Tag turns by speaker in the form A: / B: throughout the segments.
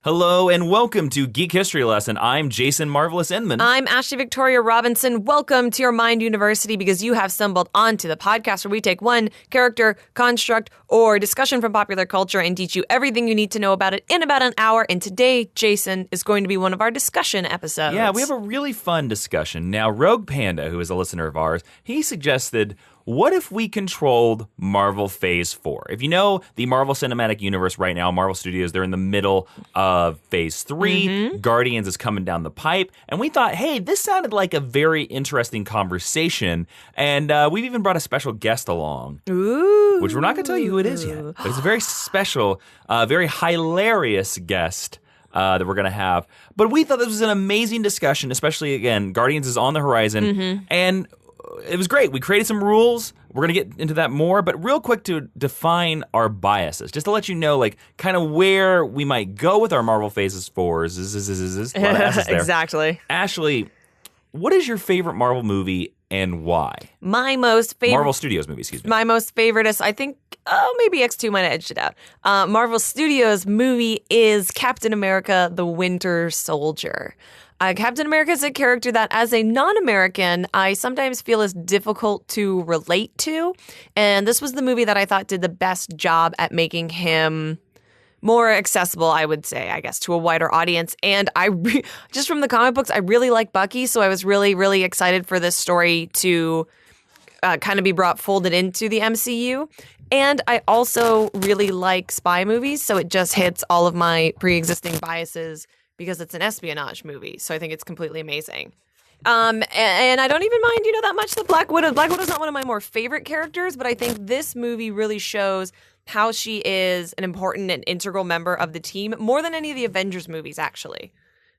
A: Hello and welcome to Geek History Lesson. I'm Jason Marvelous Inman.
B: I'm Ashley Victoria Robinson. Welcome to your Mind University because you have stumbled onto the podcast where we take one character, construct, or discussion from popular culture and teach you everything you need to know about it in about an hour. And today, Jason is going to be one of our discussion episodes.
A: Yeah, we have a really fun discussion. Now, Rogue Panda, who is a listener of ours, he suggested, what if we controlled Marvel Phase 4? If you know the Marvel Cinematic Universe right now, Marvel Studios, they're in the middle of Phase 3. Mm-hmm. Guardians is coming down the pipe. And we thought, hey, this sounded like a very interesting conversation. And we've even brought a special guest along.
B: Ooh.
A: Which we're not going to tell you who it is yet. But it's a very special, very hilarious guest that we're going to have. But we thought this was an amazing discussion, especially, again, Guardians is on the horizon. Mm-hmm. And it was great. We created some rules. We're going to get into that more. But real quick to define our biases, just to let you know, like, kind of where we might go with our Marvel Phases 4s. A lot of S's there.
B: Exactly.
A: Ashley, what is your favorite Marvel movie and why?
B: My most favorite...
A: Marvel Studios movie, excuse me.
B: My most favorite is, I think, maybe X2 might have edged it out. Marvel Studios movie is Captain America: The Winter Soldier. Captain America is a character that, as a non-American, I sometimes feel is difficult to relate to. And this was the movie that I thought did the best job at making him more accessible, I would say, I guess, to a wider audience. And just from the comic books, I really like Bucky. So I was really, really excited for this story to kind of be folded into the MCU. And I also really like spy movies. So it just hits all of my pre-existing biases because it's an espionage movie. So I think it's completely amazing. And I don't even mind, that much the Black Widow. Black Widow's not one of my more favorite characters, but I think this movie really shows how she is an important and integral member of the team, more than any of the Avengers movies, actually,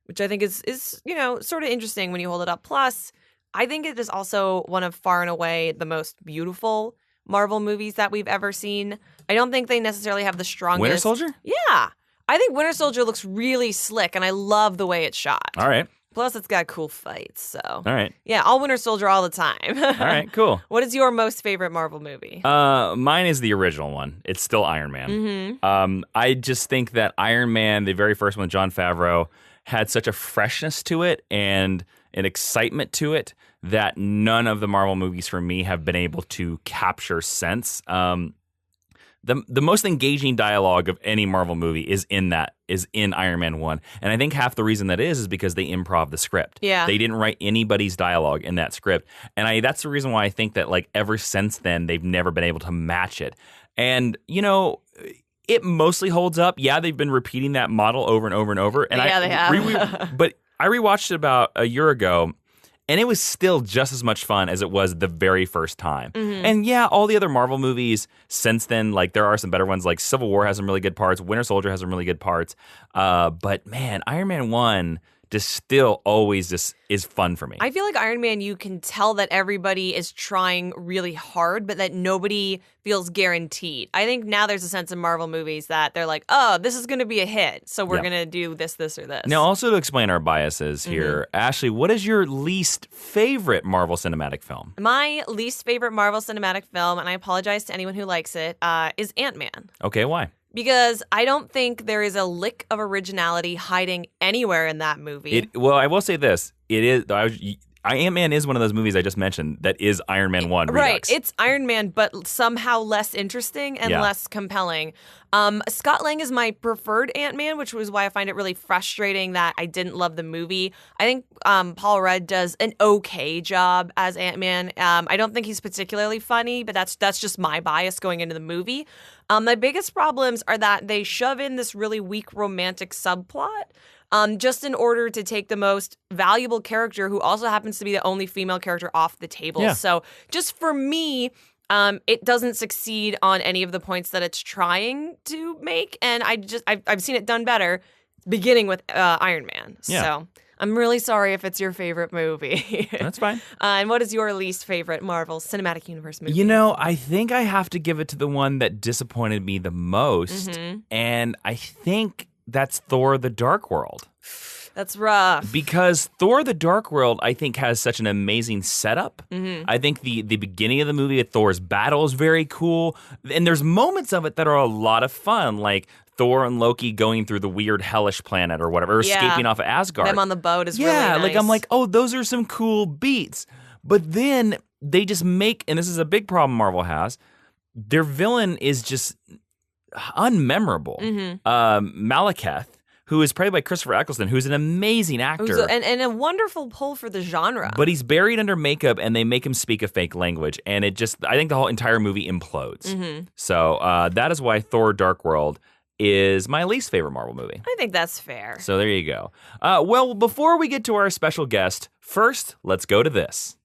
B: which I think is sort of interesting when you hold it up. Plus, I think it is also one of far and away the most beautiful Marvel movies that we've ever seen. I don't think they necessarily have the strongest...
A: Winter Soldier?
B: Yeah. I think Winter Soldier looks really slick, and I love the way it's shot.
A: All right.
B: Plus, it's got cool fights, so...
A: All right.
B: Yeah, all Winter Soldier all the time.
A: All right, cool.
B: What is your most favorite Marvel movie?
A: Mine is the original one. It's still Iron Man. Mm-hmm. I just think that Iron Man, the very first one, Jon Favreau, had such a freshness to it and an excitement to it that none of the Marvel movies for me have been able to capture since. The most engaging dialogue of any Marvel movie is in Iron Man 1. And I think half the reason that is because they improv the script.
B: Yeah.
A: They didn't write anybody's dialogue in that script. And that's the reason why I think that, like, ever since then, they've never been able to match it. And, it mostly holds up. Yeah, they've been repeating that model over and over and over. And
B: yeah, they have.
A: But I rewatched it about a year ago, and it was still just as much fun as it was the very first time. Mm-hmm. And yeah, all the other Marvel movies since then, like, there are some better ones. Like Civil War has some really good parts. Winter Soldier has some really good parts. But man, Iron Man 1 just still always just is fun for me.
B: I feel like Iron Man, you can tell that everybody is trying really hard, but that nobody feels guaranteed. I think now there's a sense in Marvel movies that they're like, oh, this is going to be a hit, so we're going to do this, or this.
A: Now, also to explain our biases here, Ashley, what is your least favorite Marvel cinematic film?
B: My least favorite Marvel cinematic film, and I apologize to anyone who likes it, is Ant-Man.
A: Okay, why?
B: Because I don't think there is a lick of originality hiding anywhere in that movie.
A: Well, I will say this. It is... Ant-Man is one of those movies I just mentioned that is Iron Man 1 Redux.
B: Right, it's Iron Man, but somehow less interesting and less compelling. Scott Lang is my preferred Ant-Man, which was why I find it really frustrating that I didn't love the movie. I think Paul Rudd does an okay job as Ant-Man. I don't think he's particularly funny, but that's just my bias going into the movie. My biggest problems are that they shove in this really weak romantic subplot. Just in order to take the most valuable character who also happens to be the only female character off the table. Yeah. So just for me, it doesn't succeed on any of the points that it's trying to make. And I've seen it done better, beginning with Iron Man. Yeah. So I'm really sorry if it's your favorite movie.
A: That's fine.
B: And what is your least favorite Marvel Cinematic Universe movie?
A: I think I have to give it to the one that disappointed me the most. Mm-hmm. And I think that's Thor: The Dark World.
B: That's rough.
A: Because Thor: The Dark World, I think, has such an amazing setup. Mm-hmm. I think the beginning of the movie at Thor's battle is very cool. And there's moments of it that are a lot of fun, like Thor and Loki going through the weird hellish planet or whatever, or escaping off of Asgard.
B: Them on the boat is really nice.
A: Like I'm like, oh, those are some cool beats. But then they just make, and this is a big problem Marvel has, their villain is just unmemorable. Malekith, who is played by Christopher Eccleston, who's an amazing actor.
B: And a wonderful pull for the genre.
A: But he's buried under makeup, and they make him speak a fake language. And it just, I think the whole entire movie implodes. So that is why Thor Dark World is my least favorite Marvel movie.
B: I think that's fair.
A: So there you go. Well, before we get to our special guest, first, let's go to this.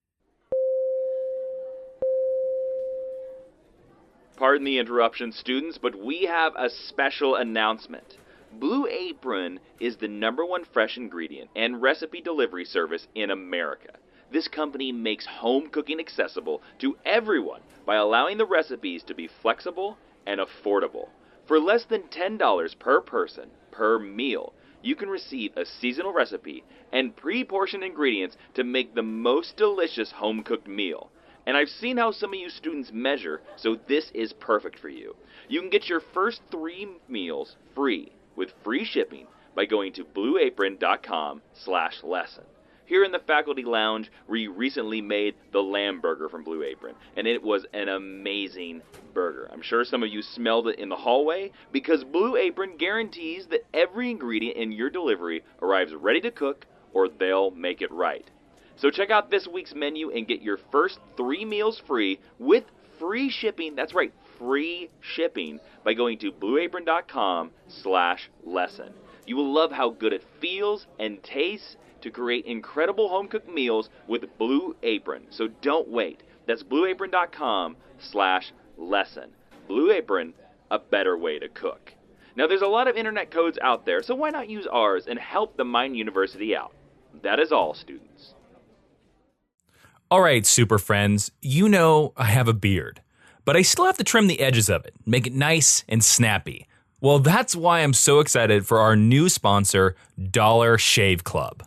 A: Pardon the interruption, students, but we have a special announcement. Blue Apron is the #1 fresh ingredient and recipe delivery service in America. This company makes home cooking accessible to everyone by allowing the recipes to be flexible and affordable. For less than $10 per person per meal, you can receive a seasonal recipe and pre-portioned ingredients to make the most delicious home-cooked meal. And I've seen how some of you students measure, so this is perfect for you. You can get your first 3 meals free with free shipping by going to blueapron.com/lesson. Here in the faculty lounge, we recently made the lamb burger from Blue Apron, and it was an amazing burger. I'm sure some of you smelled it in the hallway, because Blue Apron guarantees that every ingredient in your delivery arrives ready to cook, or they'll make it right. So check out this week's menu and get your first 3 meals free with free shipping. That's right, free shipping by going to blueapron.com/lesson. You will love how good it feels and tastes to create incredible home-cooked meals with Blue Apron. So don't wait. That's blueapron.com/lesson. Blue Apron, a better way to cook. Now, there's a lot of internet codes out there, so why not use ours and help the Mind University out? That is all, students. All right, super friends, you know I have a beard, but I still have to trim the edges of it, make it nice and snappy. Well, that's why I'm so excited for our new sponsor, Dollar Shave Club.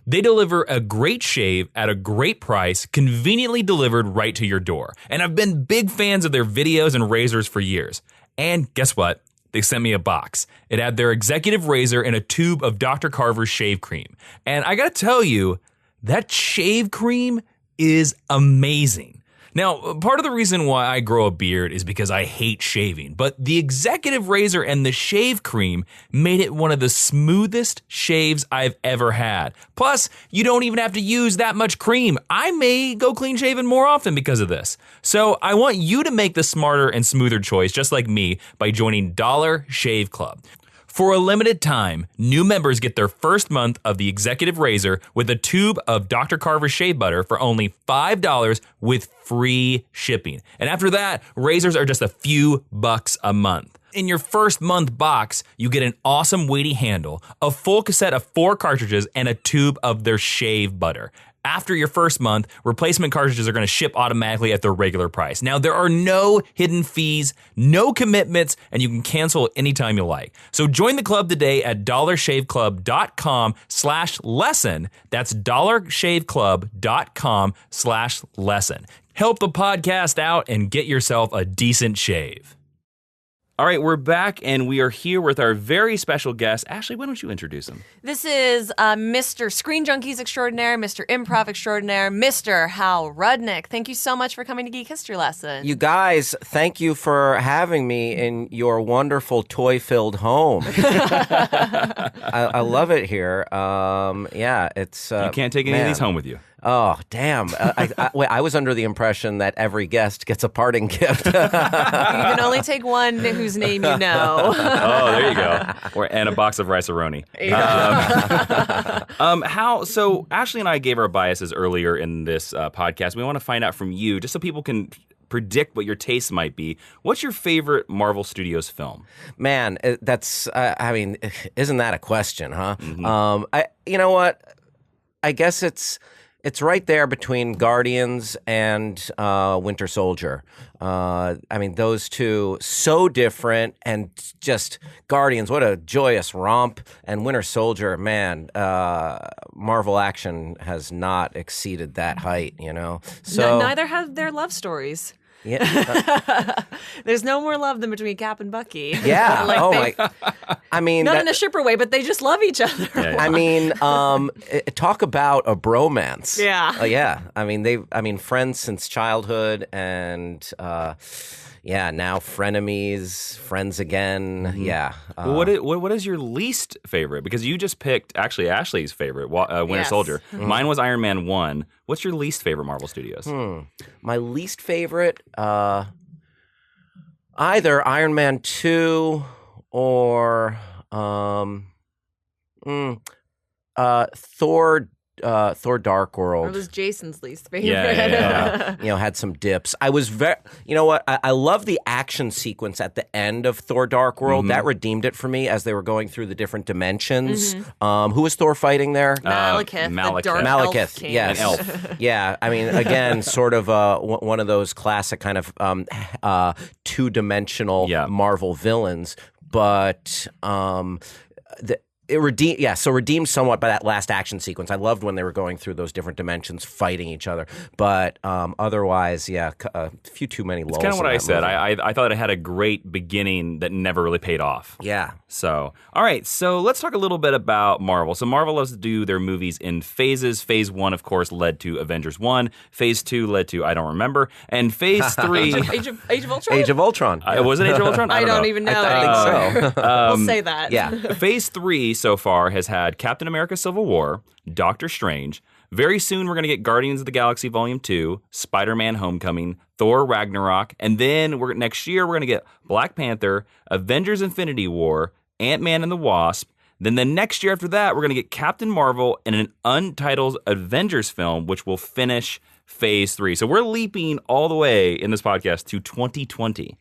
A: They deliver a great shave at a great price, conveniently delivered right to your door. And I've been big fans of their videos and razors for years. And guess what? They sent me a box. It had their executive razor and a tube of Dr. Carver's shave cream. And I gotta tell you, that shave cream is amazing. Now, part of the reason why I grow a beard is because I hate shaving, but the executive razor and the shave cream made it one of the smoothest shaves I've ever had. Plus, you don't even have to use that much cream. I may go clean shaven more often because of this. So I want you to make the smarter and smoother choice, just like me, by joining Dollar Shave Club. For a limited time, new members get their first month of the executive razor with a tube of Dr. Carver's shave butter for only $5 with free shipping. And after that, razors are just a few bucks a month. In your first month box, you get an awesome weighty handle, a full cassette of 4 cartridges, and a tube of their shave butter. After your first month, replacement cartridges are going to ship automatically at their regular price. Now, there are no hidden fees, no commitments, and you can cancel anytime you like. So join the club today at dollarshaveclub.com/lesson. That's dollarshaveclub.com/lesson. Help the podcast out and get yourself a decent shave. All right, we're back, and we are here with our very special guest. Ashley, why don't you introduce him?
B: This is Mr. Screen Junkies Extraordinaire, Mr. Improv Extraordinaire, Mr. Hal Rudnick. Thank you so much for coming to Geek History Lesson.
C: You guys, thank you for having me in your wonderful toy-filled home. I love it here. Yeah, it's...
A: you can't take any of these home with you.
C: Oh, damn. I was under the impression that every guest gets a parting gift.
B: You can only take one whose name you know.
A: Oh, there you go. And a box of rice-a-roni. So Ashley and I gave our biases earlier in this podcast. We want to find out from you, just so people can predict what your tastes might be. What's your favorite Marvel Studios film?
C: Man, that's, isn't that a question, huh?
A: Mm-hmm.
C: You know what? I guess it's right there between Guardians and Winter Soldier. Those two, so different, and just Guardians, what a joyous romp. And Winter Soldier, man, Marvel action has not exceeded that height, you know?
B: So neither have their love stories.
C: Yeah.
B: There's no more love than between Cap and Bucky.
C: Yeah.
B: Like
C: I mean,
B: not in a shipper way, but they just love each other.
A: Yeah.
C: I mean, talk about a bromance.
B: Yeah.
C: Yeah. I mean, friends since childhood, and now frenemies, friends again. Yeah.
A: What is your least favorite? Because you just picked actually Ashley's favorite, Winter
B: Yes.
A: Soldier. Mine was Iron Man 1. What's your least favorite Marvel Studios?
C: My least favorite, either Iron Man 2 or Thor. Thor Dark World.
B: Or was Jason's least favorite.
A: Yeah.
C: Had some dips. I was you know what? I love the action sequence at the end of Thor Dark World. That redeemed it for me as they were going through the different dimensions. Who was Thor fighting there?
B: Malekith.
A: Malekith.
B: The dark
C: Malekith,
B: elf king.
C: yes.
A: An elf.
C: Yeah, I mean, again, sort of one of those classic kind of two-dimensional Marvel villains, but it redeemed somewhat by that last action sequence. I loved when they were going through those different dimensions, fighting each other. But otherwise, a few too many lulls.
A: It's kind of what I said.
C: Movie.
A: I thought it had a great beginning that never really paid off.
C: Yeah.
A: So, all right. So let's talk a little bit about Marvel. So Marvel loves to do their movies in phases. Phase 1, of course, led to Avengers 1. Phase 2 led to I don't remember. And Phase 3...
B: Age of Ultron?
C: Age of Ultron.
A: Was it Age of Ultron?
B: I don't even know.
C: I think so.
B: We'll say that.
C: Yeah.
A: Phase 3 so far has had Captain America Civil War, Doctor Strange. Very soon we're going to get Guardians of the Galaxy Volume 2, Spider-Man Homecoming, Thor Ragnarok, and then next year we're going to get Black Panther, Avengers Infinity War, Ant-Man and the Wasp. Then the next year after that we're going to get Captain Marvel and an untitled Avengers film, which will finish Phase 3. So we're leaping all the way in this podcast to 2020.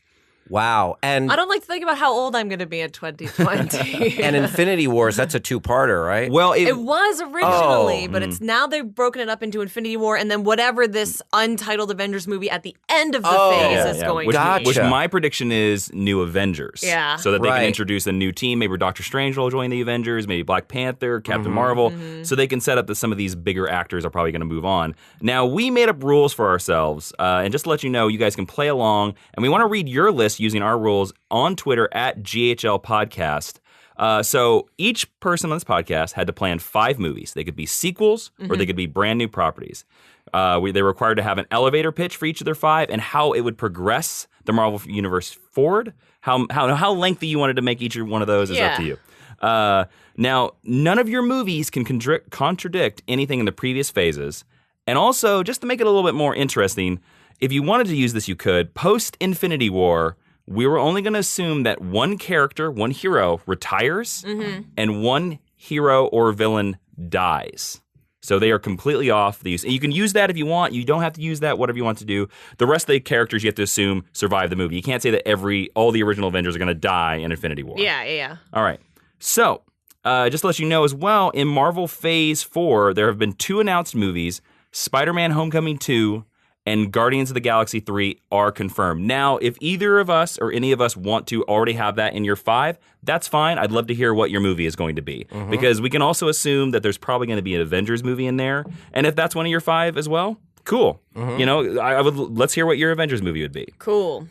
C: Wow. And
B: I don't like to think about how old I'm going to be in 2020.
C: and Infinity Wars, that's a two-parter, right?
A: Well,
B: It was originally, but it's now they've broken it up into Infinity War and then whatever this untitled Avengers movie at the end of the phase is going
A: which,
B: to be.
A: Which my prediction is new Avengers.
B: Yeah.
A: So that they
C: Right.
A: can introduce a new team. Maybe Doctor Strange will join the Avengers, maybe Black Panther, Captain Marvel. So they can set up that some of these bigger actors are probably going to move on. Now, we made up rules for ourselves. And just to let you know, you guys can play along. And we want to read your list using our rules on Twitter at GHL Podcast. So each person on this podcast had to plan 5 movies. They could be sequels or they could be brand new properties. They're required to have an elevator pitch for each of their 5 and how it would progress the Marvel Universe forward. How lengthy you wanted to make each one of those is up to you. Now, none of your movies can contradict anything in the previous phases. And also, just to make it a little bit more interesting, if you wanted to use this, you could. Post-Infinity War, we were only going to assume that one character, one hero, retires and one hero or villain dies. So they are completely off the use. And you can use that if you want. You don't have to use that, whatever you want to do. The rest of the characters you have to assume survive the movie. You can't say that all the original Avengers are going to die in Infinity War.
B: Yeah.
A: All right. So, just to let you know as well, in Marvel Phase 4, there have been 2 announced movies, Spider-Man Homecoming 2 and Guardians of the Galaxy 3 are confirmed. Now, if either of us or any of us want to already have that in your 5, that's fine. I'd love to hear what your movie is going to be. Because we can also assume that there's probably going to be an Avengers movie in there. And if that's one of your 5 as well, cool. You know, let's hear what your Avengers movie would be.
B: Cool.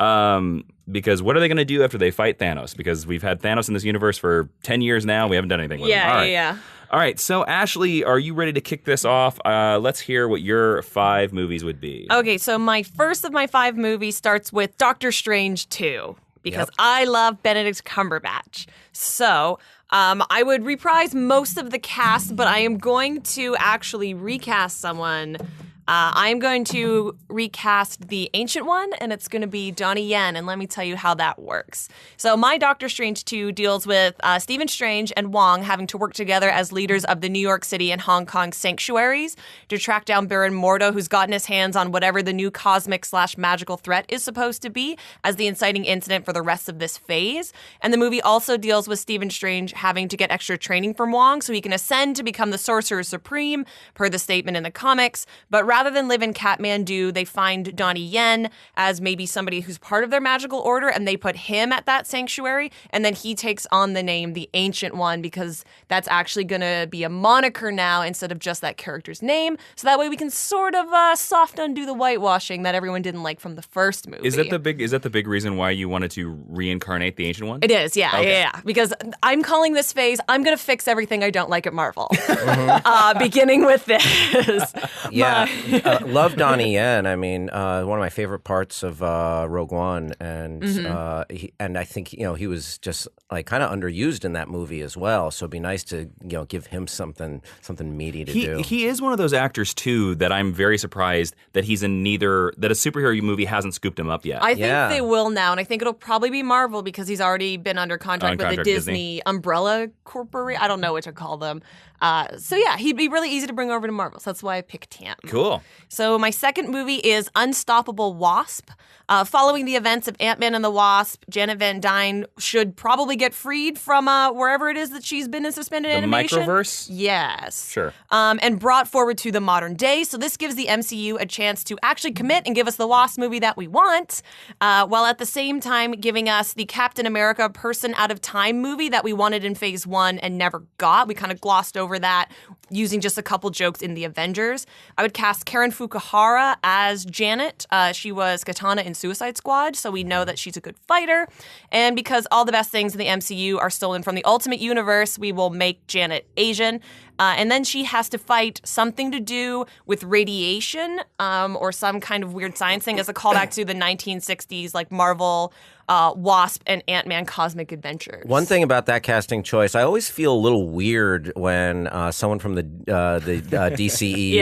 A: Because what are they going to do after they fight Thanos? Because we've had Thanos in this universe for 10 years now. We haven't done anything with him. All right.
B: Yeah.
A: All right, so Ashley, are you ready to kick this off? Let's hear what your 5 movies would be.
B: Okay, so my first of my 5 movies starts with Doctor Strange 2 because I love Benedict Cumberbatch. So I would reprise most of the cast, but I am going to actually recast someone. I'm going to recast the Ancient One, and it's going to be Donnie Yen, and let me tell you how that works. So my Doctor Strange 2 deals with Stephen Strange and Wong having to work together as leaders of the New York City and Hong Kong sanctuaries to track down Baron Mordo, who's gotten his hands on whatever the new cosmic/magical threat is supposed to be as the inciting incident for the rest of this phase. And the movie also deals with Stephen Strange having to get extra training from Wong so he can ascend to become the Sorcerer Supreme, per the statement in the comics, but rather than live in Kathmandu, they find Donnie Yen as maybe somebody who's part of their magical order, and they put him at that sanctuary, and then he takes on the name the Ancient One because that's actually going to be a moniker now instead of just that character's name. So that way we can sort of soft undo the whitewashing that everyone didn't like from the first movie.
A: Is that the big reason why you wanted to reincarnate the Ancient One?
B: It is, yeah,
A: Okay.
B: yeah. Because I'm calling this phase, I'm going to fix everything I don't like at Marvel. Beginning with this.
C: Yeah, love Donnie Yen. I mean, one of my favorite parts of Rogue One, and I think he was just like kind of underused in that movie as well. So it'd be nice to give him something meaty to do.
A: He is one of those actors too that I'm very surprised that he's in that a superhero movie hasn't scooped him up yet.
B: I think they will now, and I think it'll probably be Marvel because he's already been under contract with the Disney Umbrella Corporation. I don't know what to call them. So yeah, he'd be really easy to bring over to Marvel. So that's why I picked him.
A: Cool.
B: So my second movie is Unstoppable Wasp. Following the events of Ant-Man and the Wasp, Janet Van Dyne should probably get freed from wherever it is that she's been in suspended animation.
A: The microverse?
B: Yes.
A: Sure.
B: And brought forward to the modern day. So this gives the MCU a chance to actually commit and give us the Wasp movie that we want, while at the same time giving us the Captain America Person Out of Time movie that we wanted in Phase 1 and never got. We kind of glossed over that using just a couple jokes in the Avengers. I would cast Karen Fukuhara as Janet. She was Katana in Suicide Squad, so we know that she's a good fighter. And because all the best things in the MCU are stolen from the Ultimate Universe, we will make Janet Asian. And then she has to fight something to do with radiation or some kind of weird science thing as a callback to the 1960s, like Marvel, Wasp, and Ant-Man Cosmic Adventures.
C: One thing about that casting choice, I always feel a little weird when someone from the DCEU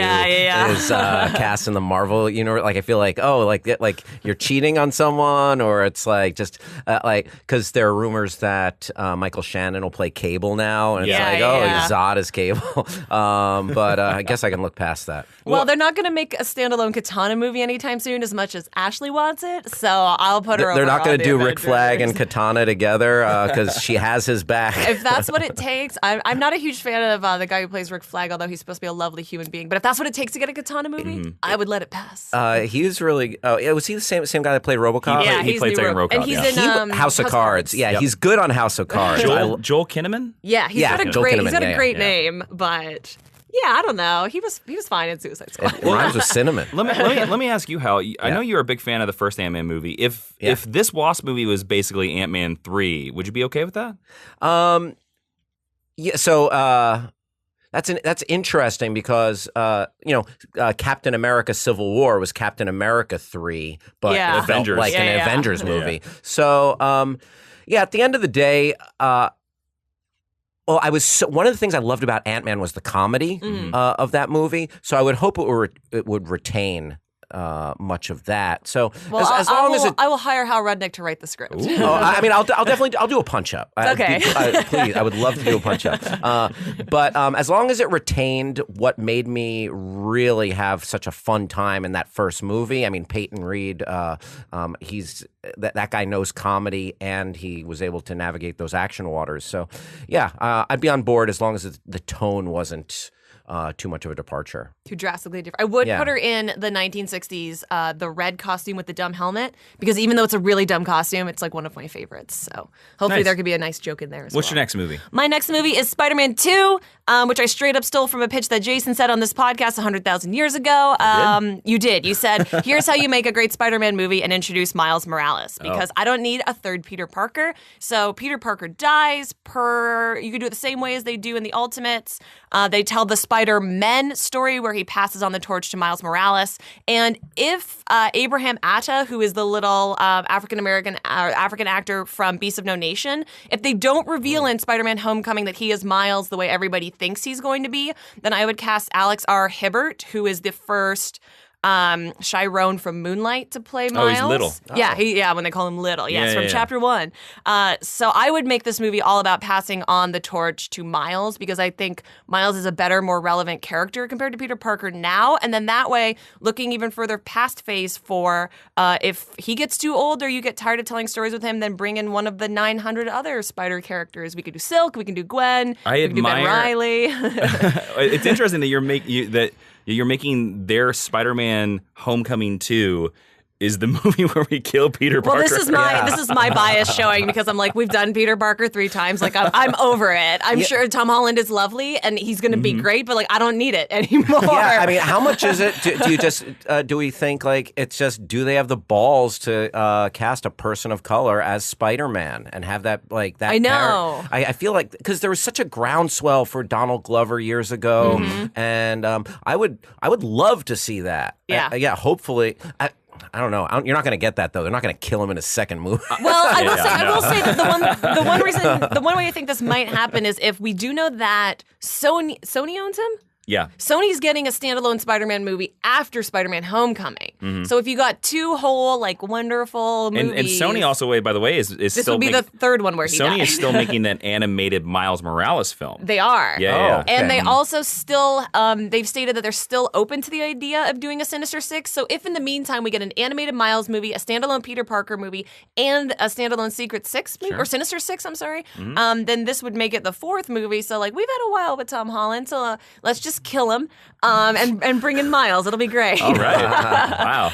C: is cast in the Marvel universe. Like I feel like, like you're cheating on someone, or it's like just because there are rumors that Michael Shannon will play Cable now, and it's Zod is Cable. But I guess I can look past that.
B: Well, they're not going to make a standalone Katana movie anytime soon, as much as Ashley wants it. So I'll put her over.
C: They're not going to do Rick
B: Avengers.
C: Flag and Katana together because she has his back.
B: If that's what it takes, I'm not a huge fan of the guy who plays Rick Flag, although he's supposed to be a lovely human being. But if that's what it takes to get a Katana movie, I would let it pass.
C: He was really. Was he the same guy that played RoboCop?
B: Yeah,
A: he played second RoboCop.
B: And he's in
C: House of Cards. Yeah, he's good on House of Cards.
A: Joel Kinnaman?
B: Yeah, he's got a great
C: yeah.
B: name, but. Yeah, I don't know. He was fine in Suicide Squad.
C: It rhymes with cinnamon.
A: Let me ask you, Hal. I know you're a big fan of the first Ant-Man movie. If this Wasp movie was basically Ant-Man 3, would you be okay with that?
C: Yeah. So that's interesting because Captain America: Civil War was Captain America 3, but it felt like an Avengers movie.
A: Yeah.
C: So at the end of the day. Well, one of the things I loved about Ant-Man was the comedy of that movie. So I would hope it would retain much of that. So as long as
B: I will hire Hal Rudnick to write the script.
C: I'll definitely do a punch up.
B: Okay,
C: please, I would love to do a punch up. But as long as it retained what made me really have such a fun time in that first movie. I mean, Peyton Reed, he's that guy knows comedy, and he was able to navigate those action waters. So I'd be on board as long as the tone wasn't too much of a departure.
B: Too drastically different. I would put her in the 1960s, the red costume with the dumb helmet, because even though it's a really dumb costume, it's like one of my favorites. So hopefully there could be a nice joke in there as
A: What's your next movie?
B: My next movie is Spider-Man 2, which I straight up stole from a pitch that Jason said on this podcast 100,000 years ago. You did. You said, here's how you make a great Spider-Man movie and introduce Miles Morales, because I don't need a third Peter Parker. So Peter Parker dies you could do it the same way as they do in the Ultimates. They tell the Spider-Men story where he passes on the torch to Miles Morales. And if Abraham Atta, who is the little African actor from Beasts of No Nation, if they don't reveal in Spider-Man Homecoming that he is Miles the way everybody thinks he's going to be, then I would cast Alex R. Hibbert, who is the first Chiron from Moonlight to play Miles.
A: Oh, he's little.
B: Yeah, when they call him little. Yes, from Chapter 1. So I would make this movie all about passing on the torch to Miles, because I think Miles is a better, more relevant character compared to Peter Parker now. And then that way, looking even further past Phase 4, if he gets too old or you get tired of telling stories with him, then bring in one of the 900 other Spider characters. We could do Silk, we can do Gwen, we can do Ben Reilly.
A: It's interesting that You're making their Spider-Man Homecoming 2 is the movie where we kill Peter Parker.
B: Well, this is my bias showing because I'm like, we've done Peter Parker 3 times. Like, I'm over it. I'm sure Tom Holland is lovely and he's going to be great, but like, I don't need it anymore.
C: Yeah, I mean, how much is it? Do you just do we think like it's just do they have the balls to cast a person of color as Spider-Man and have that like that?
B: I know.
C: I feel like because there was such a groundswell for Donald Glover years ago, and I would love to see that.
B: Yeah,
C: yeah. Hopefully. I don't know. You're not going to get that though. They're not going to kill him in his second movie.
B: Well, I will say that the one way I think this might happen is if we do know that Sony owns him.
A: Yeah.
B: Sony's getting a standalone Spider-Man movie after Spider-Man Homecoming. So if you got 2 whole, like, wonderful movies.
A: And Sony also, by the way, is
B: this
A: still...
B: This would be the third one where he
A: Sony
B: died.
A: is still making that animated Miles Morales film.
B: They are.
A: Yeah.
C: Okay.
B: And they also still, they've stated that they're still open to the idea of doing a Sinister Six. So if in the meantime we get an animated Miles movie, a standalone Peter Parker movie, and a standalone Secret Six movie, or Sinister Six, I'm sorry, then this would make it the 4th movie. So, like, we've had a while with Tom Holland, so let's just kill him and bring in Miles. It'll be great.
A: All right. Wow.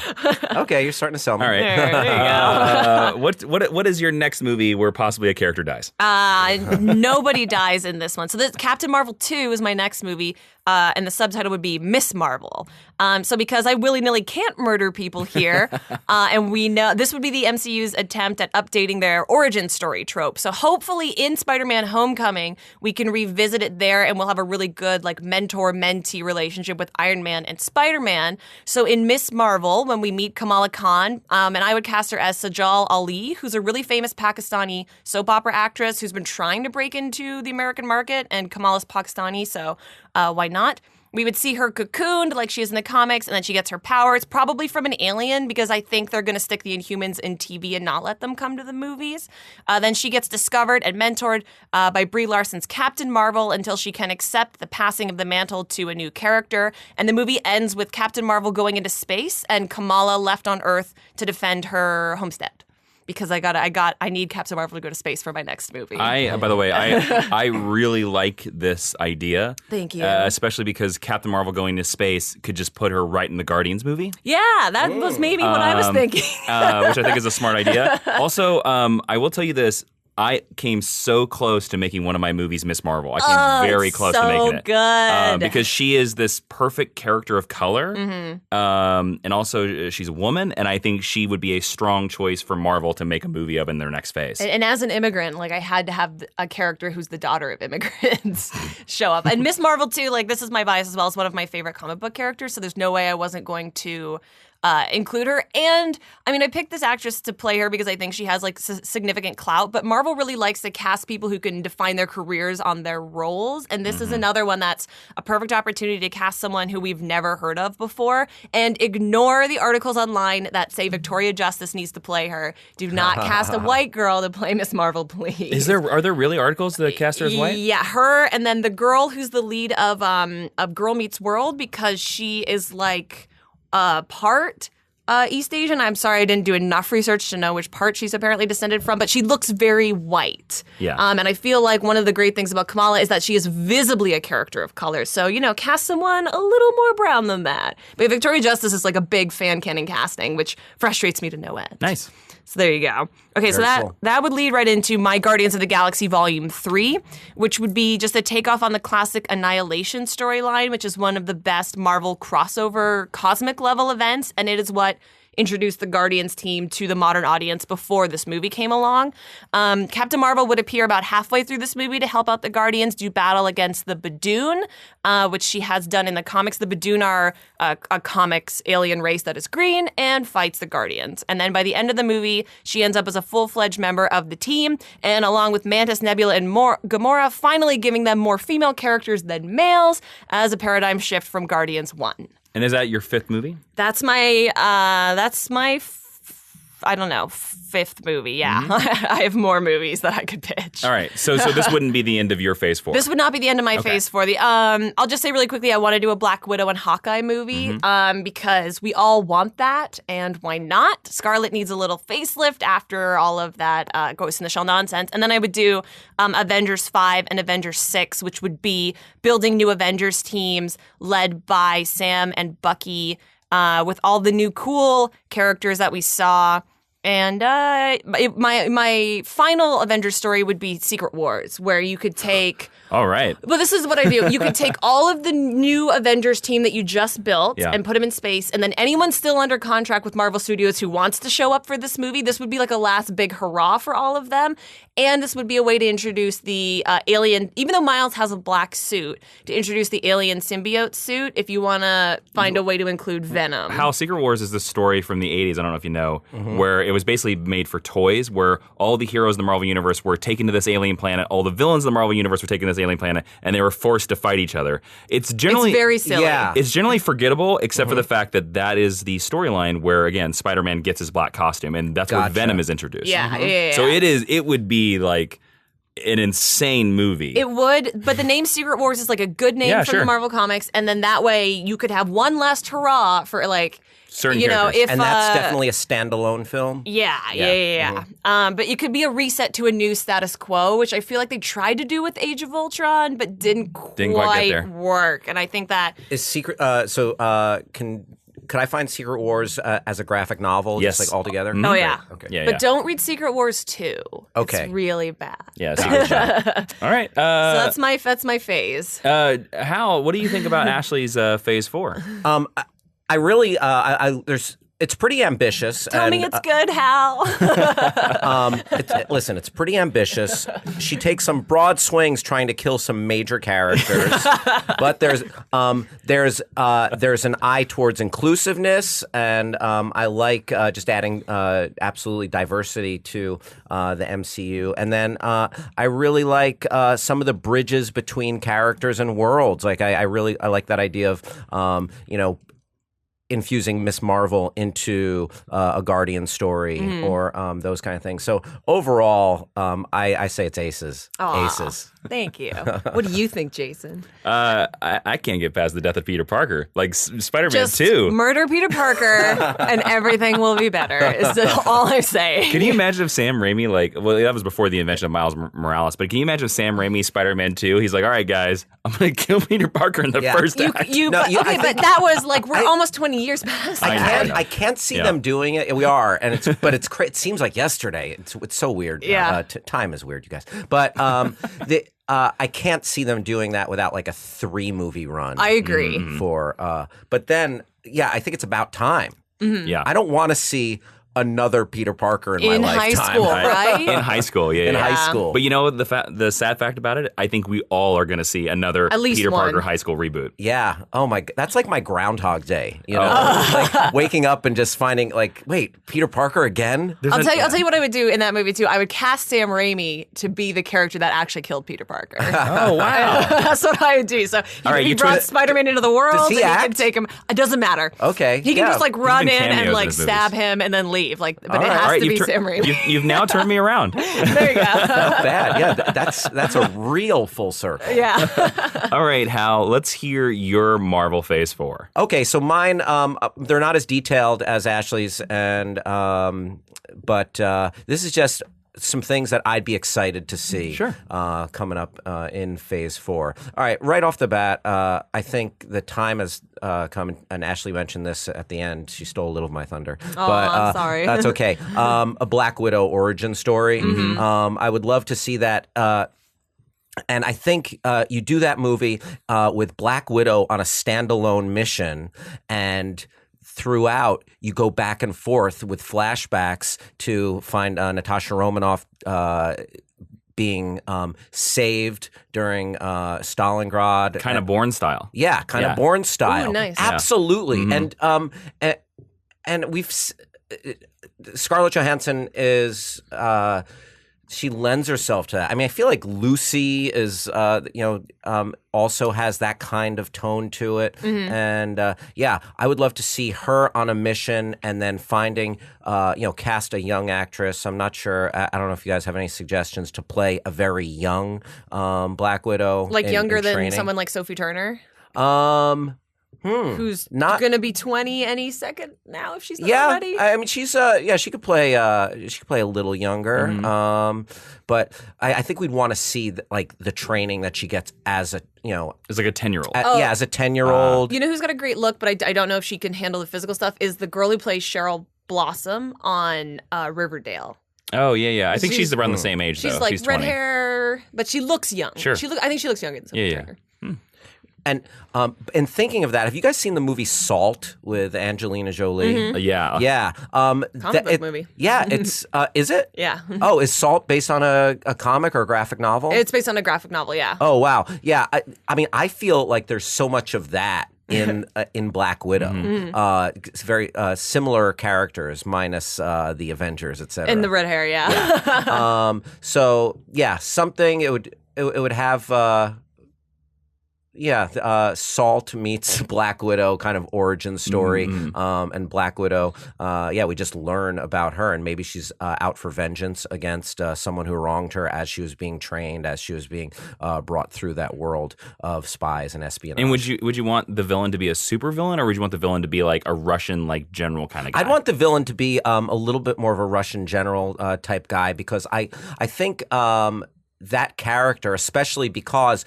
C: Okay, you're starting to sell me.
A: All right.
B: There you go.
A: What is your next movie where possibly a character dies?
B: Nobody dies in this one. So this Captain Marvel 2 is my next movie, and the subtitle would be Miss Marvel. So because I willy-nilly can't murder people here, and we know this would be the MCU's attempt at updating their origin story trope. So hopefully in Spider-Man Homecoming, we can revisit it there, and we'll have a really good like mentor-mentee relationship with Iron Man and Spider-Man. So in Miss Marvel, when we meet Kamala Khan, and I would cast her as Sajal Ali, who's a really famous Pakistani soap opera actress who's been trying to break into the American market, and Kamala's Pakistani, so why not? We would see her cocooned like she is in the comics, and then she gets her powers, probably from an alien, because I think they're going to stick the Inhumans in TV and not let them come to the movies. Then she gets discovered and mentored by Brie Larson's Captain Marvel until she can accept the passing of the mantle to a new character. And the movie ends with Captain Marvel going into space and Kamala left on Earth to defend her homestead. Because I need Captain Marvel to go to space for my next movie.
A: By the way, I really like this idea.
B: Thank you.
A: Especially because Captain Marvel going to space could just put her right in the Guardians movie.
B: Yeah, that was maybe what I was thinking.
A: Which I think is a smart idea. Also, I will tell you this. I came so close to making one of my movies Miss Marvel. I came very close to making it.
B: So good.
A: Because she is this perfect character of color. And also she's a woman. And I think she would be a strong choice for Marvel to make a movie of in their next phase.
B: And as an immigrant, like I had to have a character who's the daughter of immigrants show up. And Miss Marvel too, like this is my bias as well. It's one of my favorite comic book characters. So there's no way I wasn't going to include her. And I mean, I picked this actress to play her because I think she has like significant clout, but Marvel really likes to cast people who can define their careers on their roles. And this is another one that's a perfect opportunity to cast someone who we've never heard of before and ignore the articles online that say Victoria Justice needs to play her. Do not cast a white girl to play Miss Marvel, please.
A: Are there really articles that cast her as white?
B: Yeah, her and then the girl who's the lead of Girl Meets World because she is like part East Asian. I'm sorry, I didn't do enough research to know which part she's apparently descended from, but she looks very white.
A: Yeah.
B: And I feel like one of the great things about Kamala is that she is visibly a character of color. So, you know, cast someone a little more brown than that. But Victoria Justice is like a big fan canon casting, which frustrates me to no end.
A: Nice.
B: So there you go. Okay, so that would lead right into my Guardians of the Galaxy Volume 3, which would be just a takeoff on the classic Annihilation storyline, which is one of the best Marvel crossover cosmic level events, and it is what introduced the Guardians team to the modern audience before this movie came along. Captain Marvel would appear about halfway through this movie to help out the Guardians do battle against the Badoon, which she has done in the comics. The Badoon are a comics alien race that is green and fights the Guardians. And then by the end of the movie, she ends up as a full-fledged member of the team, and along with Mantis, Nebula, and Gamora, finally giving them more female characters than males as a paradigm shift from Guardians 1.
A: And is that your 5th movie?
B: That's my I don't know, fifth movie. Yeah, I have more movies that I could pitch.
A: All right, so this wouldn't be the end of your Phase 4.
B: This would not be the end of my Phase 4. I'll just say really quickly, I want to do a Black Widow and Hawkeye movie because we all want that, and why not? Scarlet needs a little facelift after all of that Ghost in the Shell nonsense. And then I would do Avengers 5 and Avengers 6, which would be building new Avengers teams led by Sam and Bucky with all the new cool characters that we saw. And my final Avengers story would be Secret Wars, where you could take...
A: All right.
B: Well, this is what I do. You could take all of the new Avengers team that you just built and put them in space, and then anyone still under contract with Marvel Studios who wants to show up for this movie, this would be like a last big hurrah for all of them. And this would be a way to introduce the alien, even though Miles has a black suit, to introduce the alien symbiote suit if you want to find a way to include Venom.
A: How Secret Wars is the story from the 80s, I don't know if you know, where it was basically made for toys, where all the heroes in the Marvel Universe were taken to this alien planet, all the villains in the Marvel Universe were taken to this alien planet, and they were forced to fight each other. It's
B: very silly.
C: Yeah.
A: It's generally forgettable, except for the fact that is the storyline where, again, Spider-Man gets his black costume, and that's where Venom is introduced.
B: Yeah.
A: So it would be like an insane movie.
B: It would, but the name Secret Wars is like a good name from the Marvel Comics, and then that way you could have one last hurrah for like
A: certain
B: characters.
C: And that's definitely a standalone film.
B: Yeah. But it could be a reset to a new status quo, which I feel like they tried to do with Age of Ultron, but didn't quite
A: get there.
B: work. And I think that
C: Is Secret could I find Secret Wars as a graphic novel,
A: Yes.
C: just like all together?
B: Oh, yeah.
C: Okay.
A: Yeah,
B: But don't read Secret Wars 2.
C: Okay.
B: It's really bad.
A: Yeah, Secret Shot. All right.
B: So that's my phase.
A: Hal, what do you think about Ashley's Phase 4?
C: I really it's pretty ambitious.
B: Tell me it's good, Hal.
C: Listen, it's pretty ambitious. She takes some broad swings trying to kill some major characters, but there's an eye towards inclusiveness, and I like just adding absolutely diversity to the MCU. And then I really like some of the bridges between characters and worlds. Like I like that idea of infusing Miss Marvel into a Guardian story or those kind of things. So overall, I say it's aces.
B: Aw.
C: Aces.
B: Thank you. What do you think, Jason?
A: I can't get past the death of Peter Parker. Like Spider-Man
B: Just
A: 2.
B: murder Peter Parker and everything will be better, is all I'm saying.
A: Can you imagine if Sam Raimi, that was before the invention of Miles Morales, but can you imagine if Sam Raimi, Spider-Man 2, he's like, all right, guys, I'm going to kill Peter Parker in the first act.
B: But that was like, we're almost 20 years past.
C: I can't see them doing it. We are, and it seems like yesterday. It's so weird.
B: Yeah.
C: Time is weird, you guys. But I can't see them doing that without like a 3-movie run.
B: I agree.
C: But then, I think it's about time.
B: Mm-hmm.
A: Yeah.
C: I don't want to see another Peter Parker in my lifetime.
B: High school, right?
A: In high school,
C: In high school.
A: But you know the sad fact about it? I think we all are going to see another
B: At least
A: Peter
B: one.
A: Parker high school reboot.
C: Yeah. Oh my. That's like my Groundhog Day. Like waking up and just finding like, wait, Peter Parker again?
B: I'll tell you what I would do in that movie too. I would cast Sam Raimi to be the character that actually killed Peter Parker.
A: Oh wow.
B: That's what I would do. So he brought Spider-Man into the world.
C: Does he
B: and
C: act?
B: he can take him. It doesn't matter.
C: Okay.
B: He can just like run
A: been
B: in
A: cameos
B: and
A: in
B: like
A: his
B: stab
A: movies.
B: him and then leave. Like, but
C: All
B: it
C: right,
B: has to be Sam Raimi.
A: You've now turned me around.
B: There you go.
C: Not bad. Yeah. That's a real full circle.
B: Yeah.
A: All right, Hal, let's hear your Marvel Phase 4.
C: Okay, so mine, they're not as detailed as Ashley's, and but this is just some things that I'd be excited to see coming up in Phase 4. All right, right off the bat, I think the time has come, and Ashley mentioned this at the end. She stole a little of my thunder.
B: I'm sorry.
C: That's okay. A Black Widow origin story. I would love to see that. And I think you do that movie with Black Widow on a standalone mission, and throughout you go back and forth with flashbacks to find Natasha Romanoff being saved during Stalingrad.
A: Kind of Bourne style.
C: Yeah, kind of Bourne style.
B: Ooh, nice.
C: Absolutely. And we've Scarlett Johansson is she lends herself to that. I mean, I feel like Lucy is, also has that kind of tone to it. And I would love to see her on a mission and then finding, cast a young actress. I'm not sure. I don't know if you guys have any suggestions to play a very young Black Widow.
B: Like younger
C: in
B: than
C: training.
B: someone like Sophie Turner? Who's
C: Not
B: going to be 20 any second now if she's not
C: yeah,
B: already?
C: I mean, she's she could play a little younger. But I think we'd want to see the training that she gets as a
A: It's like a 10-year-old.
C: as a 10-year-old.
B: You know who's got a great look, but I don't know if she can handle the physical stuff, is the girl who plays Cheryl Blossom on Riverdale.
A: Oh, yeah. I think she's around the same age, though.
B: She's like
A: she's
B: red
A: 20.
B: hair, but she looks young.
A: Sure.
B: I think she looks younger than Sophie Turner.
C: And in thinking of that, have you guys seen the movie Salt with Angelina Jolie?
A: Yeah.
C: Yeah.
B: Comic book movie.
C: Yeah, it's is it?
B: Yeah.
C: Oh, is Salt based on a comic or a graphic novel?
B: It's based on a graphic novel, yeah.
C: Oh, wow. Yeah. I mean, I feel like there's so much of that in Black Widow. It's very similar characters minus the Avengers, etc.
B: And the red hair, yeah.
C: So yeah, something it would have. Salt meets Black Widow kind of origin story, and Black Widow. We just learn about her, and maybe she's out for vengeance against someone who wronged her as she was being trained, as she was being brought through that world of spies and espionage.
A: And would you want the villain to be a super villain, or would you want the villain to be like a Russian general kind of guy?
C: I'd want the villain to be a little bit more of a Russian general type guy, because I think. That character, especially because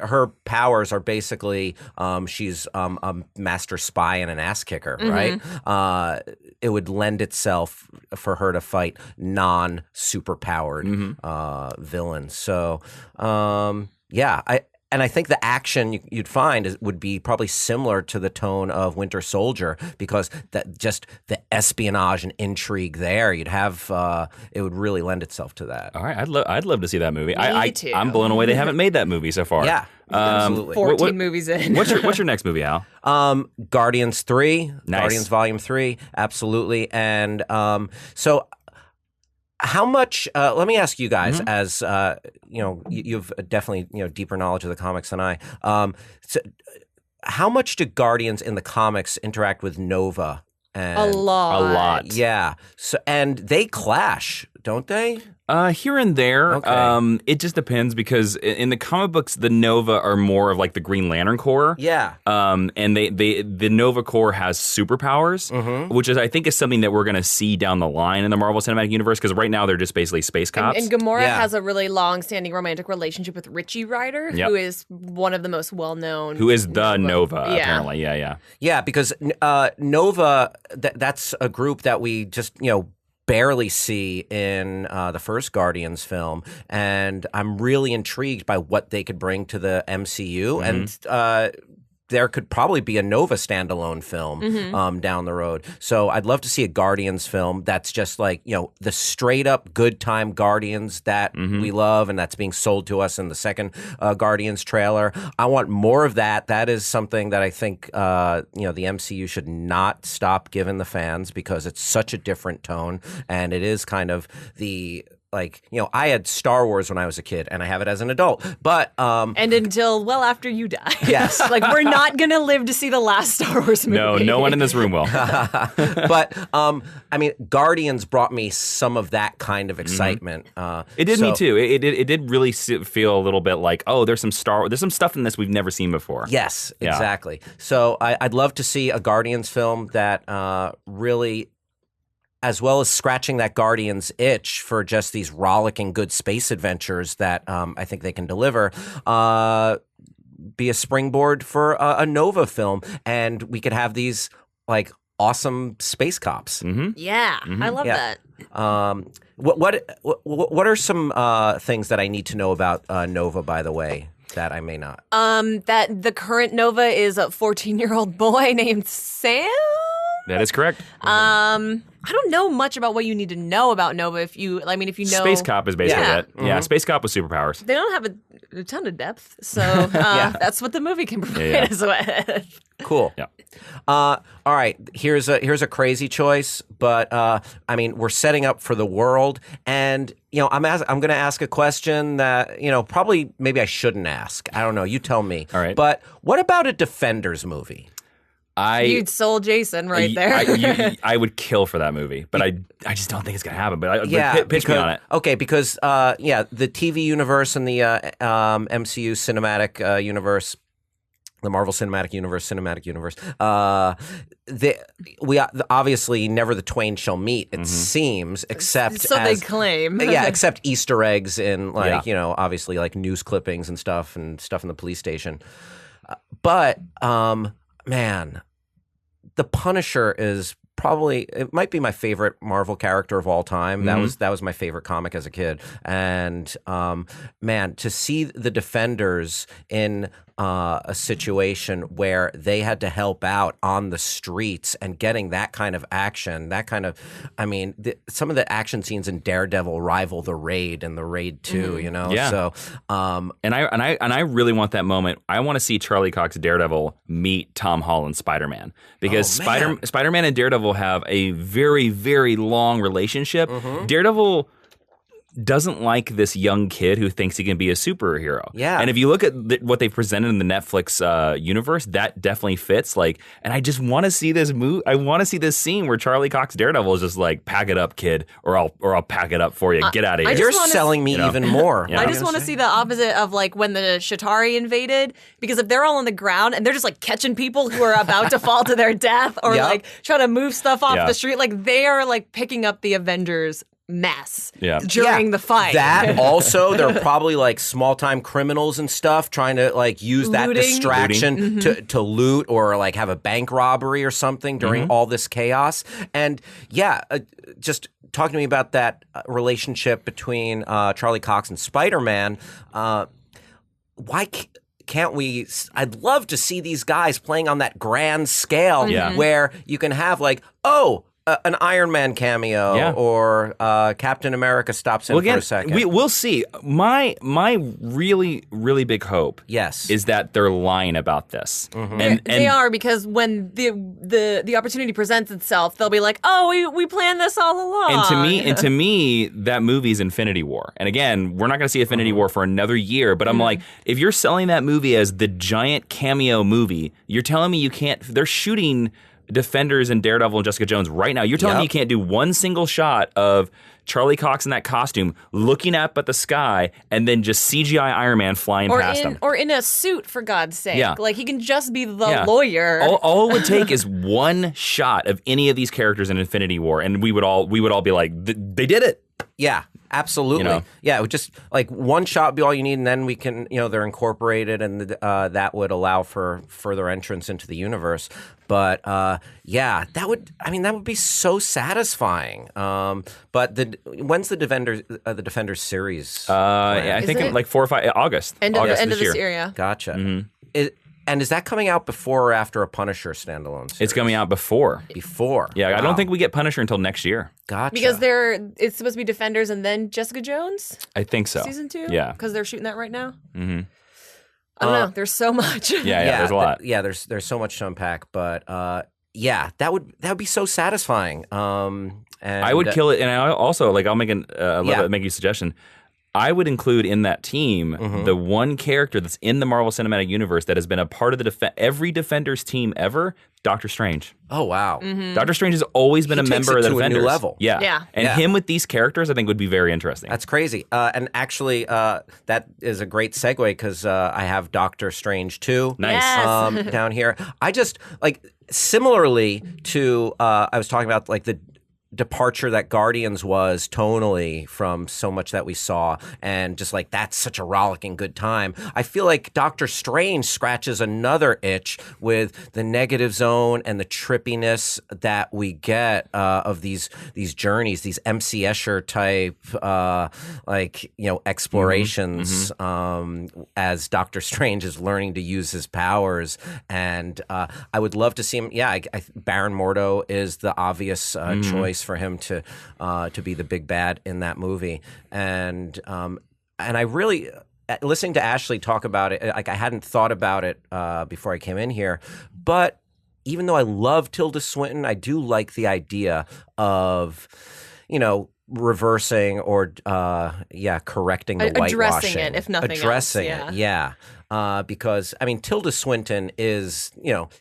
C: her powers are basically she's a master spy and an ass kicker, right? It would lend itself for her to fight non-superpowered villains. So, I think the action you'd find would be probably similar to the tone of Winter Soldier, because just the espionage and intrigue there, you'd have it would really lend itself to that.
A: All right, I'd love to see that movie.
B: Me too.
A: I'm blown away they haven't made that movie so far.
C: Yeah, absolutely.
B: 14 movies in.
A: What's your next movie, Al?
C: Guardians 3,
A: Nice.
C: Guardians Volume 3, absolutely. And so how much? Let me ask you guys, as you've definitely deeper knowledge of the comics than I. So how much do Guardians in the comics interact with Nova?
B: A lot.
C: Yeah. So and they clash, don't they?
A: Here and there.
C: Okay.
A: It just depends, because in the comic books, the Nova are more of like the Green Lantern Corps.
C: Yeah.
A: And the Nova Corps has superpowers, which I think is something that we're going to see down the line in the Marvel Cinematic Universe, because right now they're just basically space cops.
B: And Gamora has a really long-standing romantic relationship with Richie Rider, who is one of the most well-known.
A: Who is the Nova, apparently. Yeah.
C: Yeah, because Nova, that's a group that we just, barely see in the first Guardians film, and I'm really intrigued by what they could bring to the MCU, and there could probably be a Nova standalone film down the road. So I'd love to see a Guardians film that's just like, the straight up good time Guardians that we love and that's being sold to us in the second Guardians trailer. I want more of that. That is something that I think, the MCU should not stop giving the fans, because it's such a different tone, and it is kind of the... I had Star Wars when I was a kid, and I have it as an adult. But
B: and until well after you die,
C: yes,
B: we're not gonna live to see the last Star Wars movie.
A: No one in this room will.
C: But Guardians brought me some of that kind of excitement.
A: It did me too. It did really feel a little bit like, there's some stuff in this we've never seen before.
C: Yes, exactly. So I'd love to see a Guardians film that really, as well as scratching that Guardians itch for just these rollicking good space adventures that I think they can deliver, be a springboard for a Nova film, and we could have these awesome space cops.
B: Yeah, I love that.
C: What are some things that I need to know about Nova, by the way, that I may not?
B: That the current Nova is a 14-year-old boy named Sam.
A: That is correct.
B: I don't know much about what you need to know about Nova. If you know,
A: Space Cop is basically it. Yeah, Space Cop with superpowers.
B: They don't have a ton of depth. So that's what the movie can provide us with.
C: Cool.
A: Yeah.
C: All right. Here's a crazy choice, but I mean, we're setting up for the world, and I'm going to ask a question that probably maybe I shouldn't ask. I don't know. You tell me.
A: All right.
C: But what about a Defenders movie?
B: You'd sold Jason right there.
A: I would kill for that movie, but I just don't think it's going to happen. But pitch me on it.
C: Okay, because the TV universe and the MCU cinematic universe, the Marvel Cinematic Universe, we obviously never the twain shall meet. It seems, except
B: so they claim,
C: except Easter eggs in obviously like news clippings and stuff in the police station. But man, the Punisher is it might be my favorite Marvel character of all time. That was my favorite comic as a kid. And man, to see the Defenders in a situation where they had to help out on the streets and getting that kind of action, some of the action scenes in Daredevil rival the Raid and the Raid 2,
A: Yeah.
C: So,
A: and I really want that moment. I want to see Charlie Cox Daredevil meet Tom Holland Spider-Man, because Spider-Man and Daredevil have a very, very long relationship. Daredevil doesn't like this young kid who thinks he can be a superhero.
C: Yeah.
A: And if you look at what they've presented in the Netflix universe, that definitely fits. Like, and I just want to see this movie. I want to see this scene where Charlie Cox Daredevil is just like, pack it up, kid, or I'll pack it up for you. Get out of here.
C: You're selling me even more.
A: Yeah.
B: I just want to see the opposite of like when the Shatari invaded, because if they're all on the ground and they're just like catching people who are about to fall to their death, or like trying to move stuff off the street, like they are like picking up the Avengers mess during the fight.
C: That also, they're probably like small time criminals and stuff trying to like use that distraction to loot or like have a bank robbery or something during all this chaos. And just talking to me about that relationship between Charlie Cox and Spider-Man. Why can't we? I'd love to see these guys playing on that grand scale where you can have like, an Iron Man cameo or Captain America stops in for a second.
A: We'll see. My really, really big hope is that they're lying about this. And
B: they are, because when the opportunity presents itself, they'll be like, oh, we planned this all along.
A: And to me, that movie's Infinity War. And again, we're not going to see Infinity War for another year, but I'm like, if you're selling that movie as the giant cameo movie, you're telling me you can't. They're shooting Defenders and Daredevil and Jessica Jones right now. You're telling me you can't do one single shot of Charlie Cox in that costume looking up at the sky and then just CGI Iron Man flying past him.
B: Or in a suit, for God's sake. Yeah. Like, he can just be the lawyer.
A: All it would take is one shot of any of these characters in Infinity War, and we would all be like, they did it.
C: Yeah, absolutely. Yeah, it would just like one shot be all you need, and then we can, they're incorporated, and that would allow for further entrance into the universe. But that would be so satisfying. But when's the Defenders series?
A: I think in like 4 or 5 August.
B: End of this year. Yeah.
C: Gotcha. And is that coming out before or after a Punisher standalone series?
A: It's coming out before.
C: Before.
A: Yeah, I don't think we get Punisher until next year.
C: Gotcha.
B: Because it's supposed to be Defenders and then Jessica Jones?
A: I think so.
B: Season 2?
A: Yeah.
B: Because they're shooting that right now? I don't know. There's so much.
A: Yeah, there's a lot.
C: There's so much to unpack. But that would be so satisfying. And
A: I would kill it. And I also, I'll make make you a suggestion. I would include in that team the one character that's in the Marvel Cinematic Universe that has been a part of every Defenders team ever, Doctor Strange.
C: Oh, wow.
A: Doctor Strange has always been a member of the Defenders.
C: A new level.
A: Yeah. And him with these characters, I think, would be very interesting.
C: That's crazy. And actually, that is a great segue, because I have Doctor Strange 2 down here. I just, similarly to, I was talking about, the departure that Guardians was tonally from so much that we saw, and just that's such a rollicking good time. I feel like Doctor Strange scratches another itch with the negative zone and the trippiness that we get of these journeys, these MC Escher type explorations as Doctor Strange is learning to use his powers. And I would love to see him. Baron Mordo is the obvious choice for him to be the big bad in that movie, and I really listening to Ashley talk about it, like I hadn't thought about it before I came in here, but even though I love Tilda Swinton, I do like the idea of, reversing or correcting the whitewashing.
B: Addressing it, if nothing else.
C: Addressing it, yeah. Because I mean, Tilda Swinton is,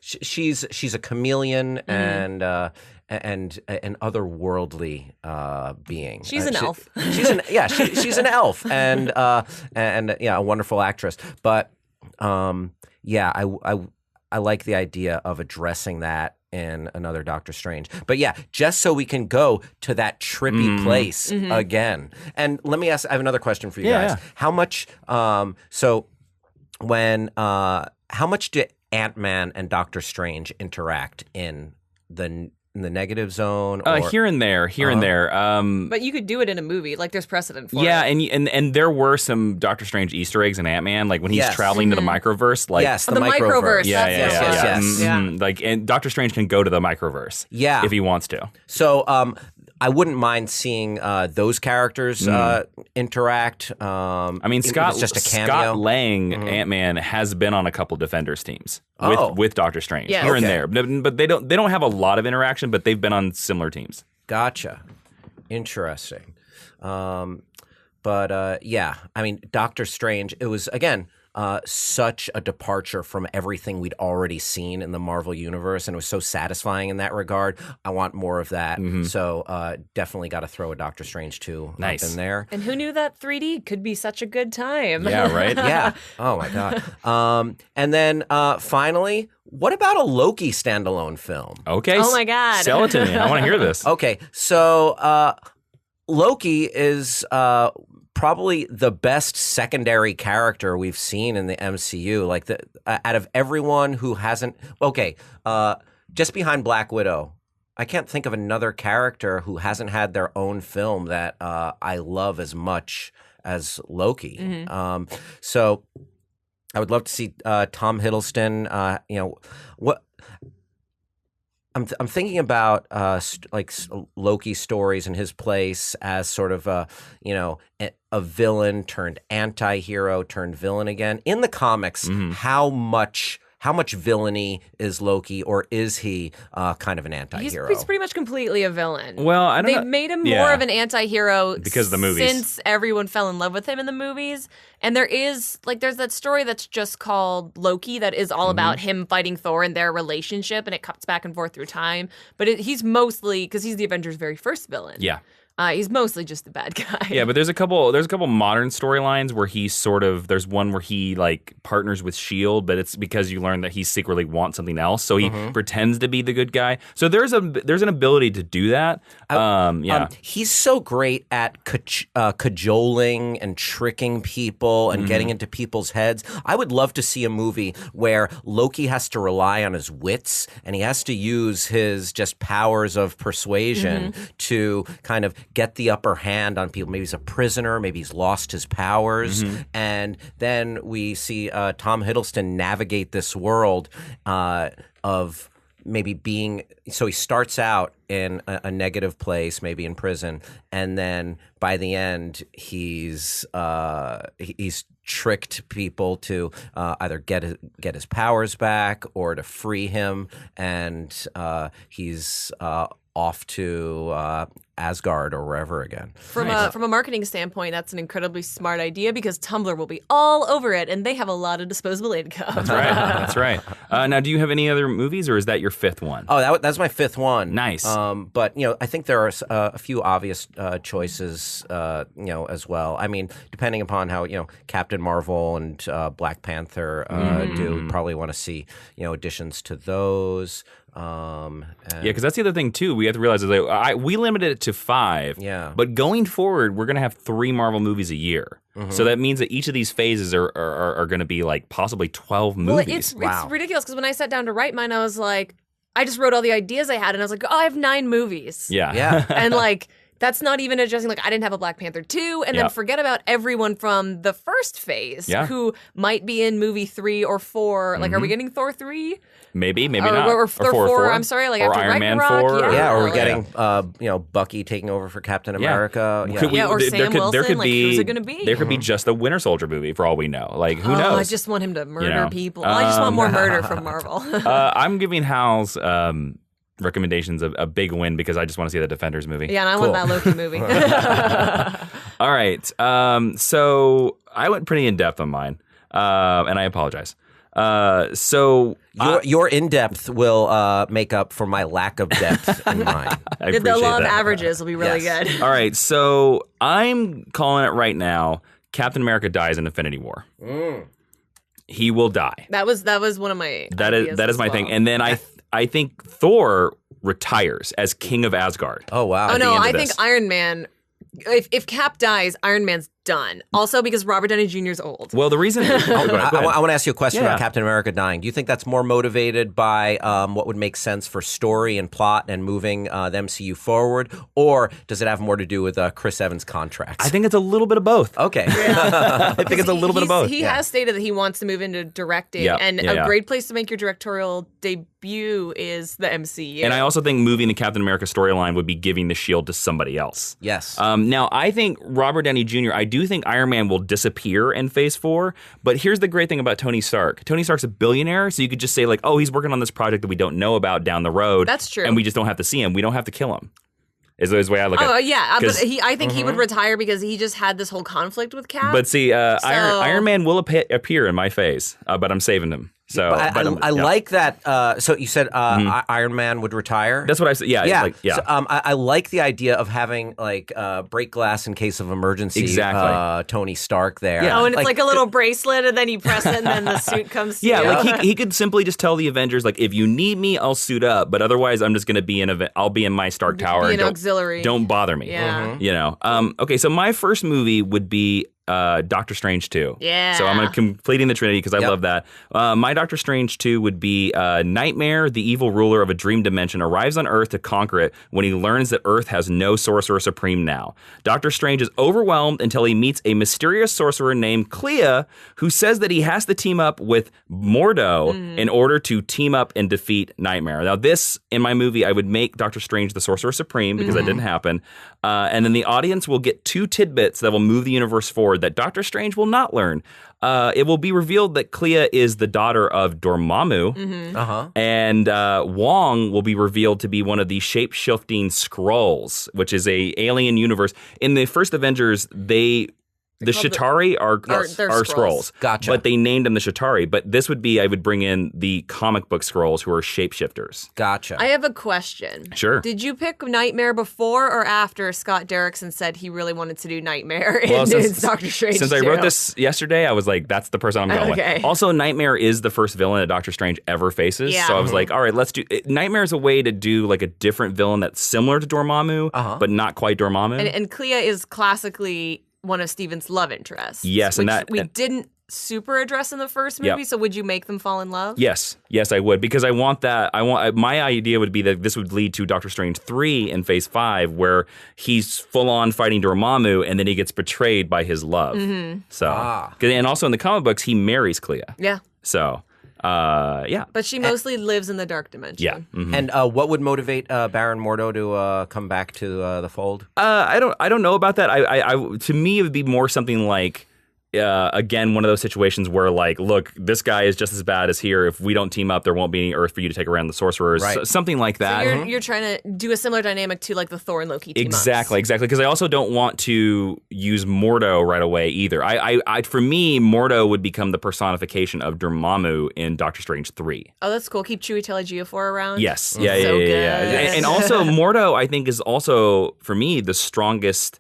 C: she's a chameleon and an otherworldly being.
B: She's an elf.
C: She's an elf and a wonderful actress. But I like the idea of addressing that in another Doctor Strange. But yeah, just so we can go to that trippy place again. And let me ask, I have another question for you guys.
A: Yeah.
C: How much how much do Ant-Man and Doctor Strange interact in the negative zone? Or,
A: here and there.
B: But you could do it in a movie. Like, there's precedent for it.
A: Yeah, and there were some Doctor Strange Easter eggs in Ant-Man, like when he's traveling to the microverse. Like,
C: yes, the
B: microverse.
C: Yes.
A: Like, and Doctor Strange can go to the microverse.
C: Yeah.
A: If he wants to.
C: So, I wouldn't mind seeing those characters interact.
A: I mean,
C: it's just a cameo.
A: Scott Lang, Ant-Man, has been on a couple Defenders teams with Doctor Strange here and there, but they don't have a lot of interaction, but they've been on similar teams.
C: Gotcha, interesting. I mean, Doctor Strange. It was again. Such a departure from everything we'd already seen in the Marvel Universe, and it was so satisfying in that regard. I want more of that. So definitely got to throw a Doctor Strange 2 up in there.
B: And who knew that 3D could be such a good time?
A: Yeah, right?
C: Yeah. Oh, my God. And then finally, what about a Loki standalone film?
A: Okay.
B: Oh, my God.
A: Sell it to me. I want to hear this.
C: Okay. So Loki is probably the best secondary character we've seen in the MCU. Like, out of everyone who hasn't... Okay, just behind Black Widow, I can't think of another character who hasn't had their own film that I love as much as Loki. So I would love to see Tom Hiddleston, what... I'm thinking about Loki stories in his place as sort of a villain turned anti-hero turned villain again. In the comics, how much villainy is Loki, or is he kind of an anti-hero?
B: He's pretty much completely a villain.
A: Well, I don't know.
B: They've made him more of an anti-hero
A: because of the movies.
B: Since everyone fell in love with him in the movies. And there's that story that's just called Loki that is all about him fighting Thor and their relationship, and it cuts back and forth through time. But he's mostly, because he's the Avengers' very first villain.
A: Yeah.
B: He's mostly just the bad guy.
A: Yeah, but there's a couple modern storylines where there's one where he like partners with S.H.I.E.L.D., but it's because you learn that he secretly wants something else, so he pretends to be the good guy. So there's an ability to do that.
C: He's so great at cajoling and tricking people and getting into people's heads. I would love to see a movie where Loki has to rely on his wits and he has to use his just powers of persuasion to kind of get the upper hand on people. Maybe he's a prisoner. Maybe he's lost his powers. And then we see Tom Hiddleston navigate this world of maybe being... So he starts out in a negative place, maybe in prison, and then by the end, he's tricked people to either get his powers back or to free him, and he's off to Asgard or wherever again.
B: From a marketing standpoint, that's an incredibly smart idea because Tumblr will be all over it, and they have a lot of disposable income.
A: That's right. Now, do you have any other movies, or is that your fifth one?
C: Oh, that's my fifth one.
A: Nice.
C: But I think there are a few obvious choices, as well. I mean, depending upon how Captain Marvel and Black Panther do, we probably want to see additions to those.
A: Because that's the other thing too. We have to realize is we limited it to 5.
C: Yeah.
A: But going forward, we're going to have 3 Marvel movies a year. So that means that each of these phases are going to be like possibly 12 movies.
B: Well, it's ridiculous because when I sat down to write mine, I was like, I just wrote all the ideas I had, and I was like, oh, I have 9 movies.
A: Yeah.
B: And like, that's not even addressing, like, I didn't have a Black Panther 2, and then forget about everyone from the first phase who might be in movie 3 or 4. Like, are we getting Thor 3?
A: Maybe not.
B: Or Thor 4, I'm sorry, like,
A: or
B: after
A: Iron Man
B: Ragnarok.
A: 4.
C: Yeah, or we're getting, Bucky taking over for Captain America.
B: Or Sam Wilson,
A: there could
B: like,
A: be,
B: who's it going to be?
A: There could be just a Winter Soldier movie, for all we know. Like, who knows?
B: I just want him to murder people. I just want more murder from Marvel.
A: I'm giving Hal's recommendations a big win because I just want to see the Defenders movie.
B: Yeah, and I want that Loki movie.
A: All right. So I went pretty in-depth on mine, and I apologize.
C: Your in-depth will make up for my lack of depth in mine.
B: The law of averages will be really good.
A: All right, so I'm calling it right now. Captain America dies in Infinity War. He will die.
B: That was one of my
A: that is my thing. And then I think Thor retires as King of Asgard.
C: Oh wow.
B: Oh no, I think Iron Man. If Cap dies, Iron Man's done. Also because Robert Downey Jr. is old.
A: Well, the reason... Go ahead.
C: I want to ask you a question about Captain America dying. Do you think that's more motivated by what would make sense for story and plot and moving the MCU forward? Or does it have more to do with Chris Evans' contracts?
A: I think it's a little bit of both.
C: Okay.
A: I think it's a little bit of both.
B: He has stated that he wants to move into directing. And a great place to make your directorial debut is the MCU.
A: And I also think moving the Captain America storyline would be giving the shield to somebody else.
C: Yes.
A: Now, I think Robert Downey Jr., I do think Iron Man will disappear in Phase 4, but here's the great thing about Tony Stark. Tony Stark's a billionaire, so you could just say, like, oh, he's working on this project that we don't know about down the road.
B: That's true.
A: And we just don't have to see him. We don't have to kill him. Is the way I look at it.
B: Oh, yeah. But I think he would retire because he just had this whole conflict with Cap.
A: But see, Iron Man will appear in my phase, but I'm saving him. So
C: I like that. So you said Iron Man would retire.
A: That's what I said. Yeah.
C: So, I like the idea of having like break glass in case of emergency.
A: Exactly.
C: Tony Stark there.
B: Yeah. Oh, and it's like a little bracelet, and then you press it, and then the suit comes.
A: Yeah, like he could simply just tell the Avengers, like, if you need me, I'll suit up, but otherwise, I'm just going to be I'll be in my Stark Tower.
B: Be an auxiliary.
A: Don't bother me.
B: Yeah.
A: You know. Okay, so my first movie would be Doctor Strange 2.
B: Yeah.
A: So I'm completing the Trinity because I love that. My Doctor Strange 2 would be Nightmare, the evil ruler of a dream dimension, arrives on Earth to conquer it when he learns that Earth has no Sorcerer Supreme now. Doctor Strange is overwhelmed until he meets a mysterious sorcerer named Clea who says that he has to team up with Mordo in order to team up and defeat Nightmare. Now this, in my movie, I would make Doctor Strange the Sorcerer Supreme because that didn't happen. And then the audience will get 2 tidbits that will move the universe forward that Doctor Strange will not learn. It will be revealed that Clea is the daughter of Dormammu, and Wong will be revealed to be one of the shape-shifting Skrulls, which is a alien universe. In the first Avengers, the Chitauri are Skrulls.
C: Gotcha.
A: But they named them the Chitauri. But this would be, I would bring in the comic book Skrulls who are shapeshifters.
C: Gotcha.
B: I have a question.
A: Sure.
B: Did you pick Nightmare before or after Scott Derrickson said he really wanted to do Nightmare in Doctor Strange?
A: Since I wrote this yesterday, I was like, that's the person I'm going with. Also, Nightmare is the first villain that Doctor Strange ever faces.
B: Yeah.
A: So I was like, all right, let's do... Nightmare is a way to do like a different villain that's similar to Dormammu, but not quite Dormammu.
B: And Clea is classically one of Steven's love interests.
A: Yes,
B: which we didn't super address in the first movie. So would you make them fall in love?
A: Yes, I would, because I want that. My idea would be that this would lead to Doctor Strange 3 in Phase 5, where he's full on fighting Dormammu, and then he gets betrayed by his love. So, and also in the comic books, he marries Clea.
B: Yeah.
A: So.
B: But she mostly lives in the dark dimension.
A: Yeah.
C: And what would motivate Baron Mordo to come back to the fold?
A: I don't know about that. I to me, it would be more something like, again, one of those situations where, like, look, this guy is just as bad as here. If we don't team up, there won't be any Earth for you to take around the sorcerers.
C: Right.
A: Something like that.
B: So you're trying to do a similar dynamic to like the Thor and Loki team
A: Exactly. Because I also don't want to use Mordo right away either. For me, Mordo would become the personification of Dormammu in Doctor Strange 3.
B: Oh, that's cool. Keep Chiwetel Ejiofor around.
A: Yes.
B: Yeah.
A: And also, Mordo, I think, is also, for me, the strongest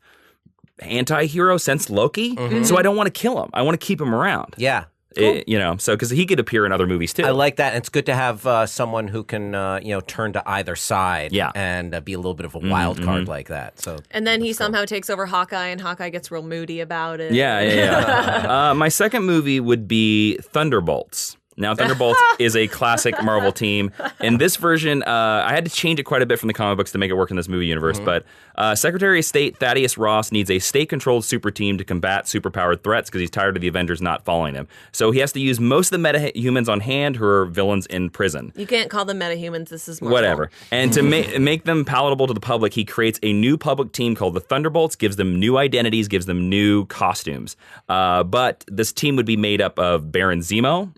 A: anti-hero since Loki. So I don't want to kill him. I want to keep him around.
C: Yeah.
B: Cool.
A: So because he could appear in other movies too.
C: I like that. And it's good to have someone who can, turn to either side and be a little bit of a wild card like that. So,
B: and then he somehow takes over Hawkeye, and Hawkeye gets real moody about it.
A: Yeah. My second movie would be Thunderbolts. Now, Thunderbolts is a classic Marvel team. In this version, I had to change it quite a bit from the comic books to make it work in this movie universe, but Secretary of State Thaddeus Ross needs a state-controlled super team to combat superpowered threats because he's tired of the Avengers not following him. So he has to use most of the metahumans on hand who are villains in prison.
B: You can't call them metahumans. This is Marvel.
A: Whatever. And to make them palatable to the public, he creates a new public team called the Thunderbolts, gives them new identities, gives them new costumes. But this team would be made up of Baron Zemo,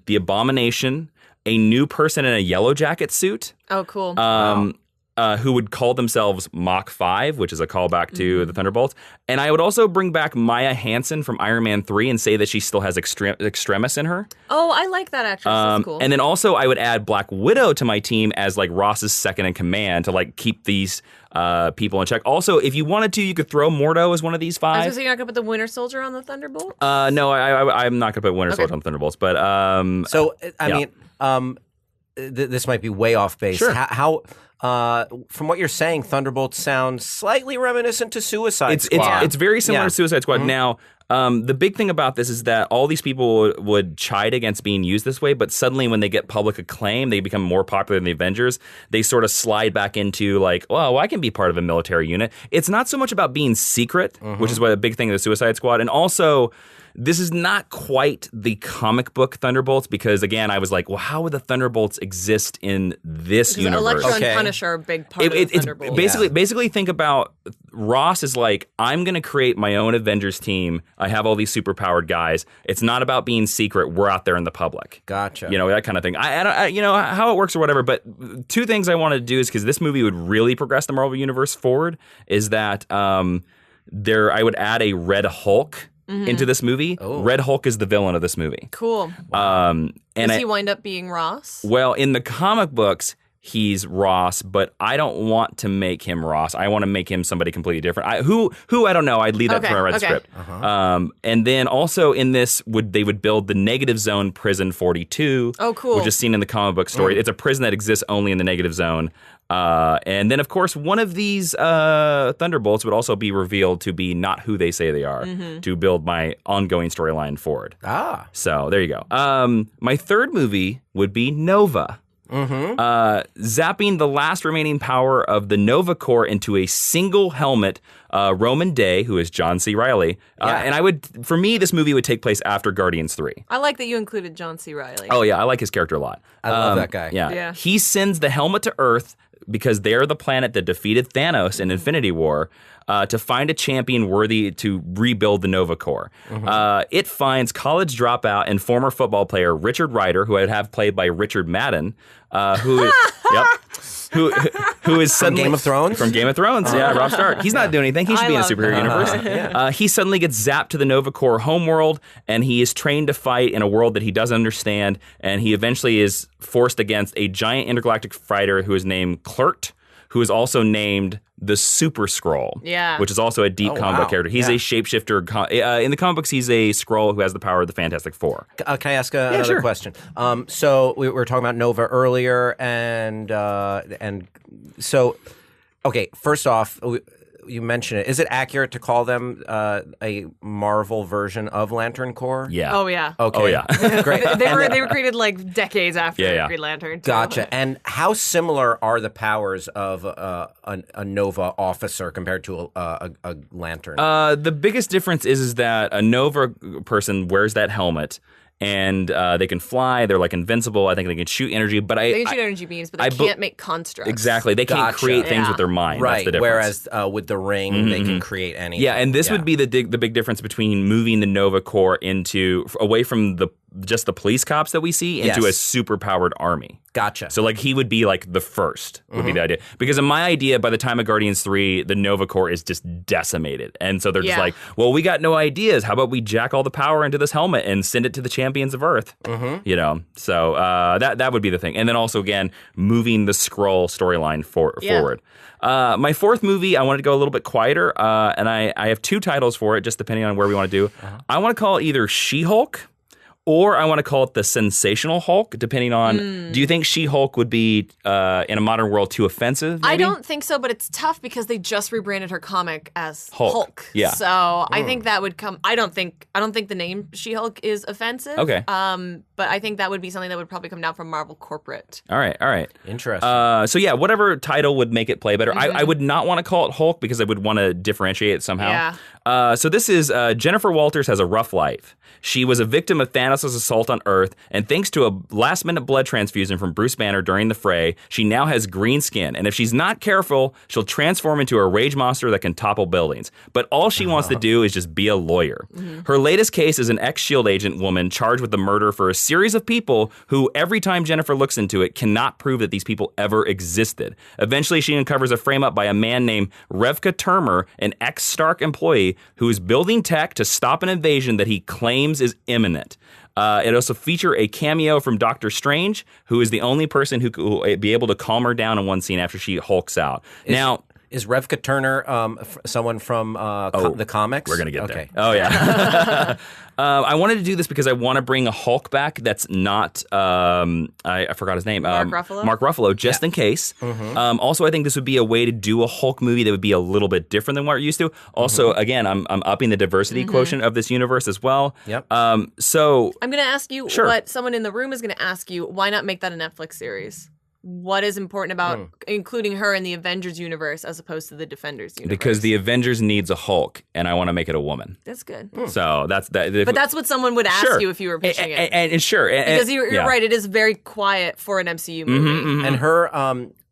A: the Abomination, a new person in a yellow jacket suit.
B: Oh, cool.
A: Who would call themselves Mach 5, which is a callback to the Thunderbolts. And I would also bring back Maya Hansen from Iron Man 3 and say that she still has Extremis in her.
B: Oh, I like that actress. That's cool.
A: And then also I would add Black Widow to my team as like Ross's second in command to like keep these people in check. Also, if you wanted to, you could throw Mordo as one of these
B: I was
A: five.
B: going to say you're not going to put the Winter Soldier on the Thunderbolt?
A: No, I'm not going to put Winter Soldier on the Thunderbolts. But
C: So, I mean, this might be way off base.
A: Sure.
C: How from what you're saying, Thunderbolts sounds slightly reminiscent to Suicide Squad.
A: It's very similar to Suicide Squad. Now, the big thing about this is that all these people would chide against being used this way, but suddenly when they get public acclaim, they become more popular than the Avengers. They sort of slide back into like, well, I can be part of a military unit. It's not so much about being secret, which is what a big thing of the Suicide Squad. And also, this is not quite the comic book Thunderbolts because, again, I was like, well, how would the Thunderbolts exist in this universe?
B: Electro and Punisher are a big part of the Thunderbolts.
A: Basically think about Ross is like, I'm going to create my own Avengers team. I have all these superpowered guys. It's not about being secret. We're out there in the public.
C: Gotcha.
A: You know, that kind of thing. I don't, how it works or whatever, but two things I wanted to do is because this movie would really progress the Marvel Universe forward is that I would add a Red Hulk into this movie. Oh. Red Hulk is the villain of this movie.
B: Cool.
A: And
B: Does he wind up being Ross?
A: Well, in the comic books, he's Ross, but I don't want to make him Ross. I want to make him somebody completely different. Who I don't know. I'd leave that for I read the script. And then also in this, they would build the Negative Zone Prison 42.
B: Oh, cool.
A: Which is seen in the comic book story. It's a prison that exists only in the Negative Zone. And then, of course, one of these Thunderbolts would also be revealed to be not who they say they are to build my ongoing storyline forward. So there you go. My third movie would be Nova. Zapping the last remaining power of the Nova Corps into a single helmet, Roman Day, who is John C. Reilly. And for me, this movie would take place after Guardians 3.
B: I like that you included John C. Reilly.
A: Oh, yeah, I like his character a lot.
C: I love that guy.
A: Yeah. He sends the helmet to Earth because they're the planet that defeated Thanos in Infinity War. To find a champion worthy to rebuild the Nova Corps. It finds college dropout and former football player Richard Rider, who I'd have played by Richard Madden, who is suddenly
C: Game of Thrones?
A: From Game of Thrones, Robb Stark. He's not doing anything. He should be in a superhero universe. He suddenly gets zapped to the Nova Corps homeworld, and he is trained to fight in a world that he doesn't understand, and he eventually is forced against a giant intergalactic fighter who is named Clert, who is also named the Super Skrull, which is also a deep comic book character. He's a shapeshifter. In the comic books, he's a Skrull who has the power of the Fantastic Four.
C: Can I ask another question? So we were talking about Nova earlier, and so, okay, first off, you mentioned it. Is it accurate to call them a Marvel version of Lantern Corps?
A: Yeah.
B: Oh, yeah.
C: Okay.
A: Oh, yeah.
C: Great.
B: They were created like decades after Green Lantern.
C: Gotcha. And how similar are the powers of a Nova officer compared to a Lantern?
A: The biggest difference is that a Nova person wears that helmet. And they can fly. They're like invincible. I think they can shoot energy. But
B: they can shoot energy beams, but they can't make constructs.
A: Exactly. They can't create things with their mind.
C: Right.
A: That's the difference.
C: Whereas with the ring, they can create anything.
A: Yeah, and this would be the big difference between moving the Nova Corps away from just the police cops that we see into a super-powered army.
C: Gotcha.
A: So, like, he would be, like, the first, would be the idea. Because in my idea, by the time of Guardians 3, the Nova Corps is just decimated. And so they're just like, well, we got no ideas. How about we jack all the power into this helmet and send it to the champions of Earth? You know? So that would be the thing. And then also, again, moving the Skrull storyline forward. My fourth movie, I wanted to go a little bit quieter. And I have two titles for it, just depending on where we want to do. I want to call it either She-Hulk or I want to call it the sensational Hulk, depending on, do you think She-Hulk would be, in a modern world, too offensive? Maybe?
B: I don't think so, but it's tough because they just rebranded her comic as Hulk.
A: Yeah.
B: So I think that would come. I don't think the name She-Hulk is offensive.
A: Okay.
B: But I think that would be something that would probably come down from Marvel corporate.
A: All right.
C: Interesting.
A: So yeah, whatever title would make it play better. I would not want to call it Hulk because I would want to differentiate it somehow.
B: Yeah.
A: So this is Jennifer Walters has a rough life. She was a victim of Thanos' assault on Earth, and thanks to a last-minute blood transfusion from Bruce Banner during the fray, she now has green skin. And if she's not careful, she'll transform into a rage monster that can topple buildings. But all she wants to do is just be a lawyer. Her latest case is an ex-SHIELD agent woman charged with the murder for a series of people who, every time Jennifer looks into it, cannot prove that these people ever existed. Eventually, she uncovers a frame-up by a man named Revka Termer, an ex-Stark employee who is building tech to stop an invasion that he claims is imminent. It also features a cameo from Doctor Strange, who is the only person who will be able to calm her down in one scene after she hulks out.
C: Is Revka Turner someone from the comics?
A: We're going to get there. Oh, yeah. I wanted to do this because I want to bring a Hulk back that's not, I forgot his name.
B: Mark Ruffalo?
A: Mark Ruffalo, just in case. Also, I think this would be a way to do a Hulk movie that would be a little bit different than what we're used to. Also, again, I'm upping the diversity quotient of this universe as well.
C: Yep.
A: So
B: I'm going to ask you what someone in the room is going to ask you. Why not make that a Netflix series? What is important about including her in the Avengers universe as opposed to the Defenders universe?
A: Because the Avengers needs a Hulk, and I want to make it a woman.
B: That's good.
A: So that's that.
B: But that's what someone would ask you if you were pitching it.
A: And sure.
B: Because you're right, it is very quiet for an MCU movie.
C: And her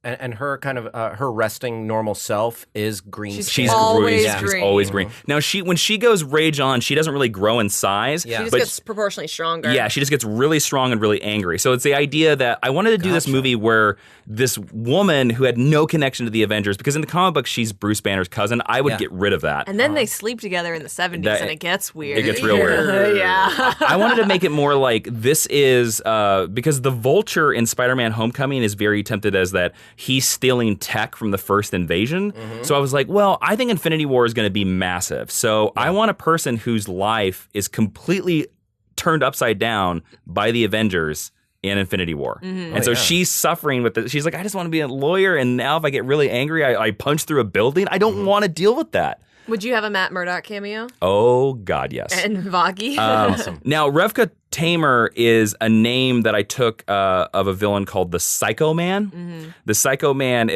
C: and her kind of her resting normal self is green.
A: She's
B: always
A: green.
B: green.
A: She's always green. Now when she goes rage on, she doesn't really grow in size.
C: Yeah.
B: She just gets proportionally stronger.
A: Yeah, she just gets really strong and really angry. So it's the idea that I wanted to do this movie where this woman who had no connection to the Avengers, because in the comic book she's Bruce Banner's cousin, I would get rid of that.
B: And then they sleep together in the 70s and it gets weird.
A: It gets real weird.
B: Yeah.
A: I wanted to make it more like this is because the Vulture in Spider-Man Homecoming is very tempted as that he's stealing tech from the first invasion. So I was like, well, I think Infinity War is going to be massive. So I want a person whose life is completely turned upside down by the Avengers in Infinity War. And so she's suffering with it. She's like, I just want to be a lawyer. And now if I get really angry, I punch through a building. I don't want to deal with that.
B: Would you have a Matt Murdock cameo?
A: Oh, God, yes.
B: And Vaggie?
C: Awesome.
A: Now, Revka Tamer is a name that I took of a villain called the Psycho Man. The Psycho Man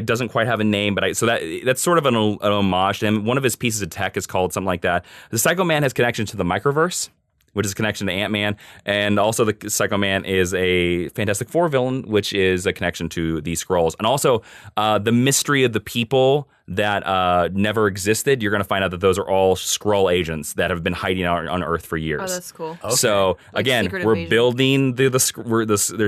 A: doesn't quite have a name, but that's sort of an homage to him. One of his pieces of tech is called something like that. The Psycho Man has connection to the Microverse, which is a connection to Ant-Man. And also the Psycho Man is a Fantastic Four villain, which is a connection to the Skrulls. And also the mystery of the people that never existed, you're going to find out that those are all Skrull agents that have been hiding out on Earth for years.
B: Oh, that's cool.
C: Okay.
A: So again,
B: Secret
A: we're
B: Invasion.
A: building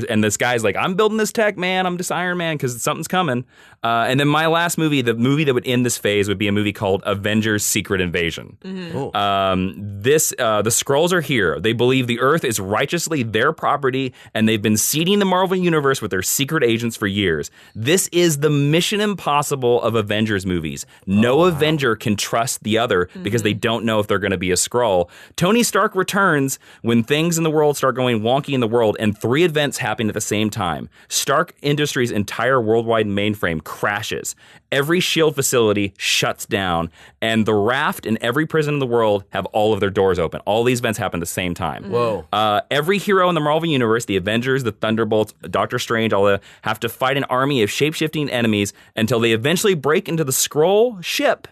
A: and this guy's like, I'm building this tech, man. I'm just Iron Man because something's coming. And then my last movie, the movie that would end this phase, would be a movie called Avengers: Secret Invasion.
C: Cool.
A: The Skrulls are here. They believe the Earth is righteously their property, and they've been seeding the Marvel Universe with their secret agents for years. This is the Mission Impossible of Avengers movies. No Avenger can trust the other because they don't know if they're going to be a Skrull. Tony Stark returns when things in the world start going wonky in the world, and 3 events happen at the same time. Stark Industries' entire worldwide mainframe crashes. Every S.H.I.E.L.D. facility shuts down, and the Raft and every prison in the world have all of their doors open. All these events happen at the same time.
C: Whoa.
A: Every hero in the Marvel Universe, the Avengers, the Thunderbolts, Doctor Strange, all that, have to fight an army of shape-shifting enemies until they eventually break into the Skrull ship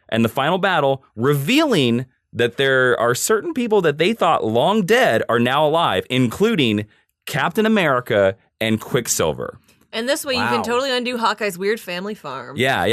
A: and the final battle, revealing that there are certain people that they thought long dead are now alive, including Captain America and Quicksilver.
B: And this way you can totally undo Hawkeye's weird family farm.
A: Yeah.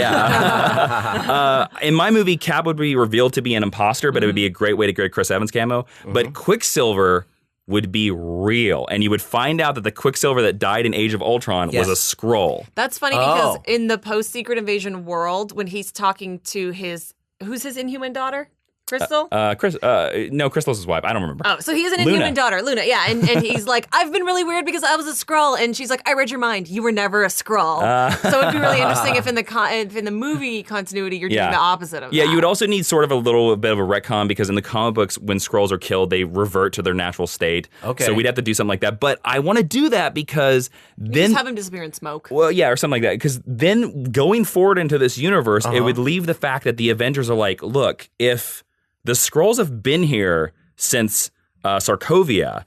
A: In my movie, Cap would be revealed to be an imposter, but it would be a great way to get Chris Evans camo. But Quicksilver would be real, and you would find out that the Quicksilver that died in Age of Ultron was a Skrull.
B: That's funny because in the post-Secret Invasion world, when he's talking to who's his Inhuman daughter? Crystal?
A: No, Crystal's his wife. I don't remember.
B: Oh, so he has an
A: Luna.
B: Inhuman daughter, Luna. Yeah, and he's like, I've been really weird because I was a Skrull, and she's like, I read your mind. You were never a Skrull. So it'd be really interesting if in the movie continuity you're doing the opposite of that.
A: Yeah, you would also need sort of a little bit of a retcon because in the comic books, when Skrulls are killed, they revert to their natural state.
C: Okay.
A: So we'd have to do something like that. But I want to do that because then
B: just have him disappear in smoke.
A: Well, yeah, or something like that. Because then going forward into this universe, it would leave the fact that the Avengers are like, look, if the Skrulls have been here since Sokovia,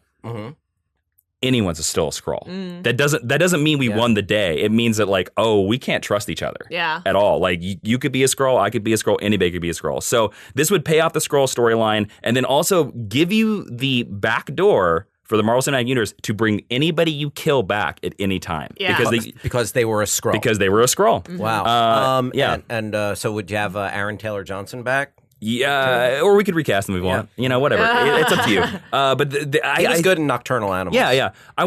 A: anyone's still a Skrull. That doesn't mean we won the day. It means that like, we can't trust each other at all. Like you could be a Skrull, I could be a Skrull, anybody could be a Skrull. So this would pay off the Skrull storyline and then also give you the back door for the Marvel Cinematic Universe to bring anybody you kill back at any time.
B: Yeah.
C: Because they were a Skrull.
A: Because they were a Skrull.
C: Wow.
A: Yeah.
C: And so would you have Aaron Taylor Johnson back?
A: Yeah, or we could recast them if we want. You know, whatever. It's up to you. But
C: He was good in Nocturnal Animals.
A: Yeah. I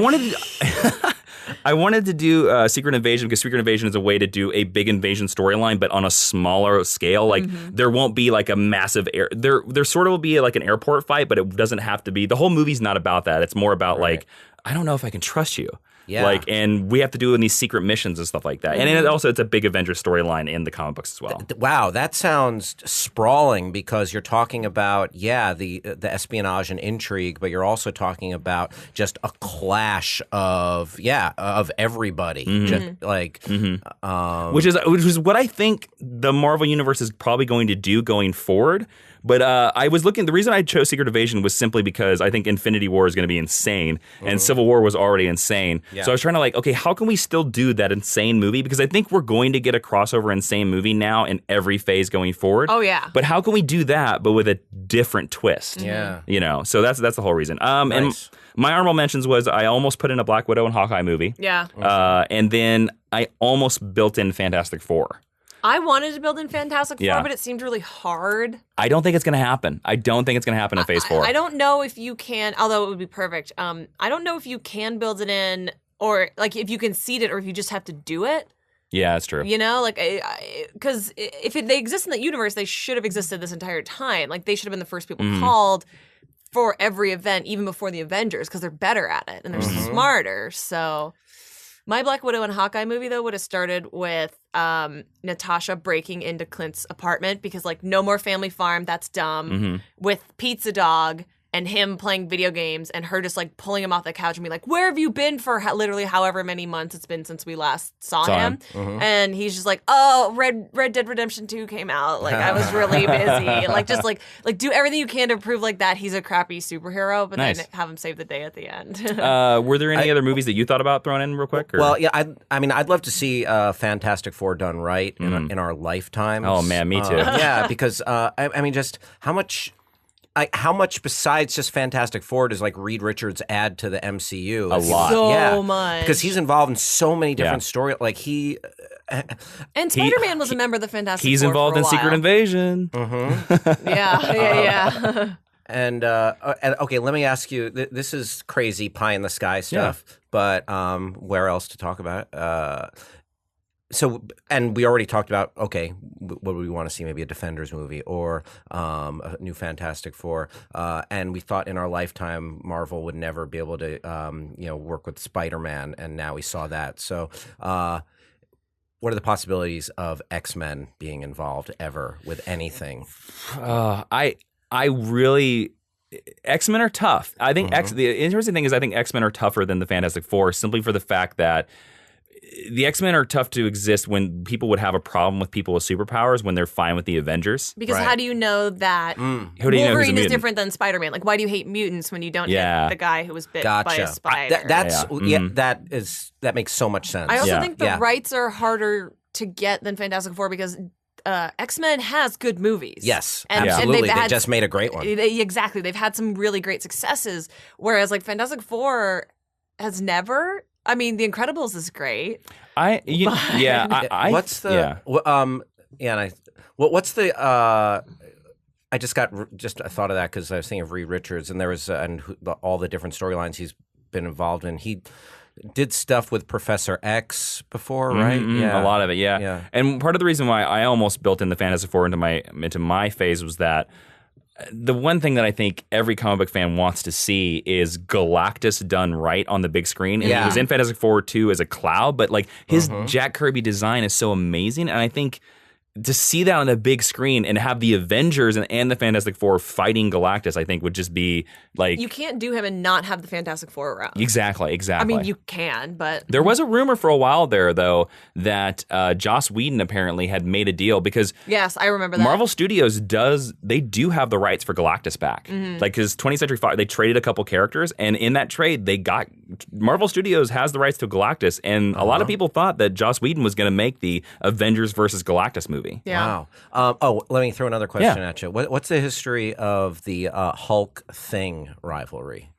A: wanted to do Secret Invasion because Secret Invasion is a way to do a big invasion storyline, but on a smaller scale. Like there won't be like a massive there sort of will be like an airport fight, but it doesn't have to be. The whole movie's not about that. It's more about like, I don't know if I can trust you.
C: Yeah.
A: Like, and we have to do in these secret missions and stuff like that. And it's a big Avengers storyline in the comic books as well.
C: Wow, that sounds sprawling because you're talking about, the espionage and intrigue, but you're also talking about just a clash of everybody. Just like,
A: which is what I think the Marvel Universe is probably going to do going forward. But I was looking. The reason I chose Secret Invasion was simply because I think Infinity War is going to be insane, and Civil War was already insane. Yeah. So I was trying to okay, how can we still do that insane movie? Because I think we're going to get a crossover insane movie now in every phase going forward.
B: Oh yeah.
A: But how can we do that, but with a different twist?
C: Yeah.
A: You know. So that's the whole reason.
C: Nice.
A: And my honorable mentions was I almost put in a Black Widow and Hawkeye movie.
B: Yeah.
A: And then I almost built in Fantastic Four.
B: I wanted to build in Fantastic Four, but it seemed really hard.
A: I don't think it's going to happen. I don't think it's going to happen in Phase 4.
B: I don't know if you can, although it would be perfect. I don't know if you can build it in, or like if you can seed it, or if you just have to do it.
A: Yeah, that's true.
B: You know, like, because if they exist in that universe, they should have existed this entire time. Like, they should have been the first people called for every event, even before the Avengers, because they're better at it and they're smarter. So my Black Widow and Hawkeye movie, though, would have started with Natasha breaking into Clint's apartment because, like, no more family farm, that's dumb, with Pizza Dog and him playing video games and her just, like, pulling him off the couch and be like, where have you been for literally however many months it's been since we last saw him? And he's just like, oh, Red Dead Redemption 2 came out. Like, I was really busy. Like, just, like do everything you can to prove, like, that he's a crappy superhero, but then have him save the day at the end.
A: Were there any other movies that you thought about throwing in real quick? Or?
C: Well, yeah, I mean, I'd love to see Fantastic Four done right in our lifetimes.
A: Oh, man, me too.
C: Yeah, because, I mean, just how much besides just Fantastic Four does like Reed Richards add to the MCU?
A: A lot.
B: So much.
C: Because he's involved in so many different stories. Like
B: and Spider-Man was a member of the Fantastic Four.
A: He's involved in Secret Invasion.
B: Yeah.
C: And okay, let me ask you. This is crazy pie in the sky stuff, but where else to talk about it? So, and we already talked about, okay, what do we want to see? Maybe a Defenders movie or a new Fantastic Four. And we thought in our lifetime, Marvel would never be able to, work with Spider-Man. And now we saw that. So what are the possibilities of X-Men being involved ever with anything?
A: I really... X-Men are tough. I think the interesting thing is I think X-Men are tougher than the Fantastic Four simply for the fact that the X-Men are tough to exist when people would have a problem with people with superpowers when they're fine with the Avengers.
B: Because how do you know that Wolverine is different than Spider-Man? Like, why do you hate mutants when you don't hate the guy who was bit by a spider?
C: That makes so much sense.
B: I also think the rights are harder to get than Fantastic Four because X-Men has good movies.
C: Yes,
B: and
C: absolutely. They just made a great one.
B: Exactly. They've had some really great successes, whereas like Fantastic Four has never... I mean, The Incredibles is great.
C: What's the what's the I thought of that because I was thinking of Reed Richards and there was all the different storylines he's been involved in. He did stuff with Professor X before, right?
A: A lot of it, yeah. And part of the reason why I almost built in the Fantastic Four into my phase was that the one thing that I think every comic book fan wants to see is Galactus done right on the big screen. And he was in Fantastic Four 2 as a cloud, but like his Jack Kirby design is so amazing. And I think to see that on the big screen and have the Avengers and the Fantastic Four fighting Galactus, I think would just be like...
B: You can't do him and not have the Fantastic Four around.
A: Exactly.
B: I mean, you can, but...
A: There was a rumor for a while there, though, that Joss Whedon apparently had made a deal because...
B: Yes, I remember that.
A: Marvel Studios do have the rights for Galactus back. Like, because 20th Century Fox, they traded a couple characters, and in that trade, Marvel Studios has the rights to Galactus, and a lot of people thought that Joss Whedon was going to make the Avengers versus Galactus movie.
B: Yeah.
C: Wow. Let me throw another question at you. What's the history of the Hulk Thing rivalry?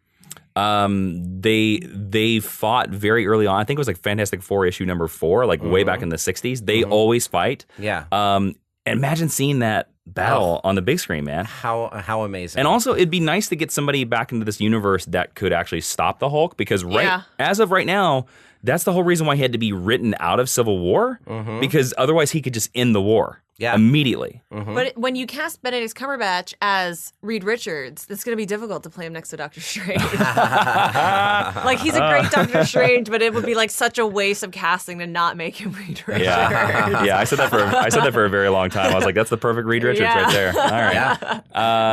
A: They fought very early on. I think it was like Fantastic Four issue number 4, like way back in the 60s. They always fight.
C: Yeah.
A: And imagine seeing that battle on the big screen, man.
C: How amazing.
A: And also, it'd be nice to get somebody back into this universe that could actually stop the Hulk, because as of right now, that's the whole reason why he had to be written out of Civil War, because otherwise he could just end the war immediately.
B: But when you cast Benedict Cumberbatch as Reed Richards, it's going to be difficult to play him next to Doctor Strange. Like, he's a great Doctor Strange, but it would be like such a waste of casting to not make him Reed Richards.
A: Yeah. I said that for a very long time. I was like, that's the perfect Reed Richards right there. All right.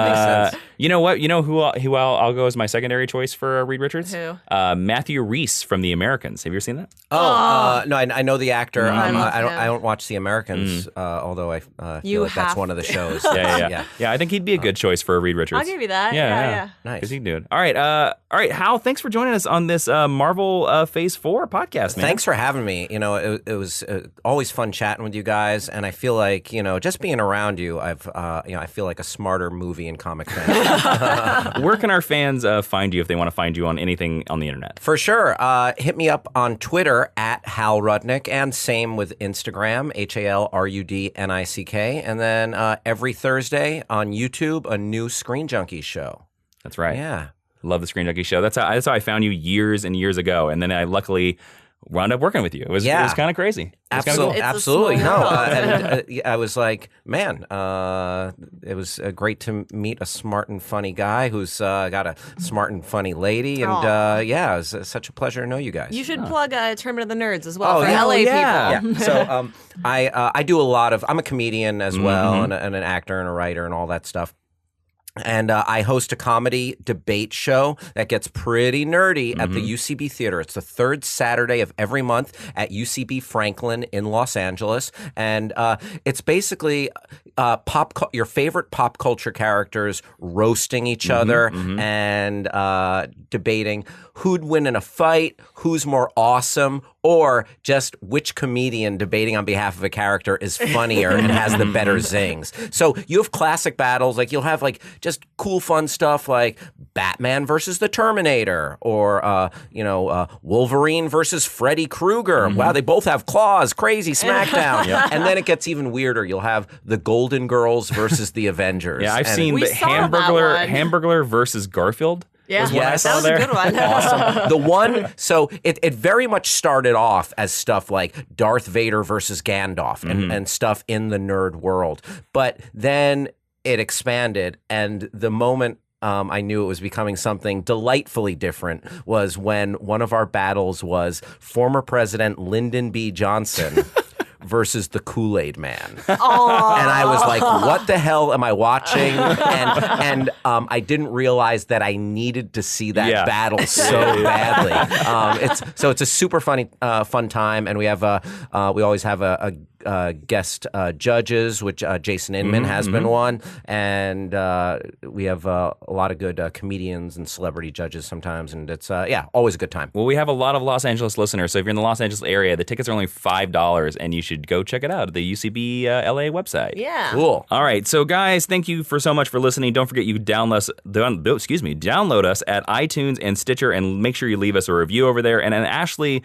C: Makes sense.
A: You know what? You know who I'll go as my secondary choice for Reed Richards?
B: Who?
A: Matthew Rhys from The Americans. Have you ever seen that?
C: No, I know the actor. I don't watch The Americans, although I feel like that's one of the shows.
A: Yeah. I think he'd be a good choice for Reed Richards.
B: I'll give you that.
A: Yeah.
C: Nice.
A: Because he can do it. All right, Hal, thanks for joining us on this Marvel Phase 4 podcast, man.
C: Thanks for having me. You know, it was always fun chatting with you guys, and I feel like, just being around you, I feel like a smarter movie and comic fan.
A: Where can our fans find you if they want to find you on anything on the internet?
C: For sure. Hit me up on Twitter at Hal Rudnick, and same with Instagram, HalRudnick. And then every Thursday on YouTube, a new Screen Junkies show.
A: That's right.
C: Yeah.
A: Love the Screen Junkie show. That's how I found you years and years ago, and then I luckily wound up working with you. It was kind of crazy.
C: Absolutely.
B: Cool.
C: Absolutely. No. And I was like, man, it was great to meet a smart and funny guy who's got a smart and funny lady. And it was such a pleasure to know you guys.
B: You should plug Tournament of the Nerds as well for LA people.
C: Yeah. So I do a lot of, I'm a comedian as well, and an actor and a writer and all that stuff. And I host a comedy debate show that gets pretty nerdy at the UCB Theater. It's the third Saturday of every month at UCB Franklin in Los Angeles. And it's basically your favorite pop culture characters roasting each other and debating who'd win in a fight, who's more awesome, or just which comedian debating on behalf of a character is funnier and has the better zings. So you have classic battles, like you'll have like just cool fun stuff like Batman versus the Terminator, or Wolverine versus Freddy Krueger. Wow, they both have claws, crazy smackdown. And then it gets even weirder. You'll have the Golden Girls versus the Avengers.
A: Yeah, I've seen the Hamburglar versus Garfield.
B: Yeah,
A: that
B: was a good one.
C: Awesome. The one, so it very much started off as stuff like Darth Vader versus Gandalf and stuff in the nerd world. But then it expanded, and the moment I knew it was becoming something delightfully different was when one of our battles was former President Lyndon B. Johnson versus the Kool-Aid Man. And I was like, what the hell am I watching? And I didn't realize that I needed to see that battle so badly. It's a super fun time, and we always have a guest judges, which Jason Inman has been one, and we have a lot of good comedians and celebrity judges sometimes, and it's always a good time.
A: Well, we have a lot of Los Angeles listeners, so if you're in the Los Angeles area, the tickets are only $5, and you should go check it out at the UCB LA website.
B: Yeah.
C: Cool.
A: All right, so guys, thank you for so much for listening. Don't forget you download us at iTunes and Stitcher, and make sure you leave us a review over there. And Ashley,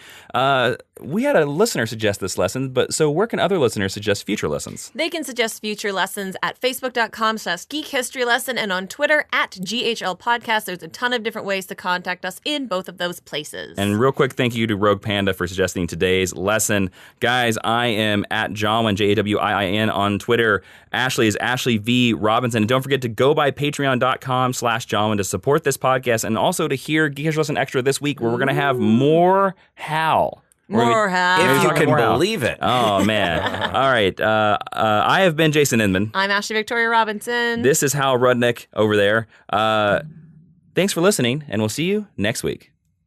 A: we had a listener suggest this lesson, but so where can other listeners suggest future lessons?
B: They can suggest future lessons at facebook.com/geekhistorylesson and on Twitter @GHL Podcast. There's a ton of different ways to contact us in both of those places.
A: And real quick, thank you to Rogue Panda for suggesting today's lesson. Guys, I am at Jawiin, Jawiin on Twitter. Ashley is Ashley V. Robinson. And don't forget to go by patreon.com/Jawiin to support this podcast and also to hear Geek History Lesson Extra this week where we're going to have more Hal.
B: More Hal.
C: If you
A: talking
C: can
A: more Hal.
C: believe it.
A: Oh, man. All right. I have been Jason Inman.
B: I'm Ashley Victoria Robinson.
A: This is Hal Rudnick over there. Thanks for listening, and we'll see you next week.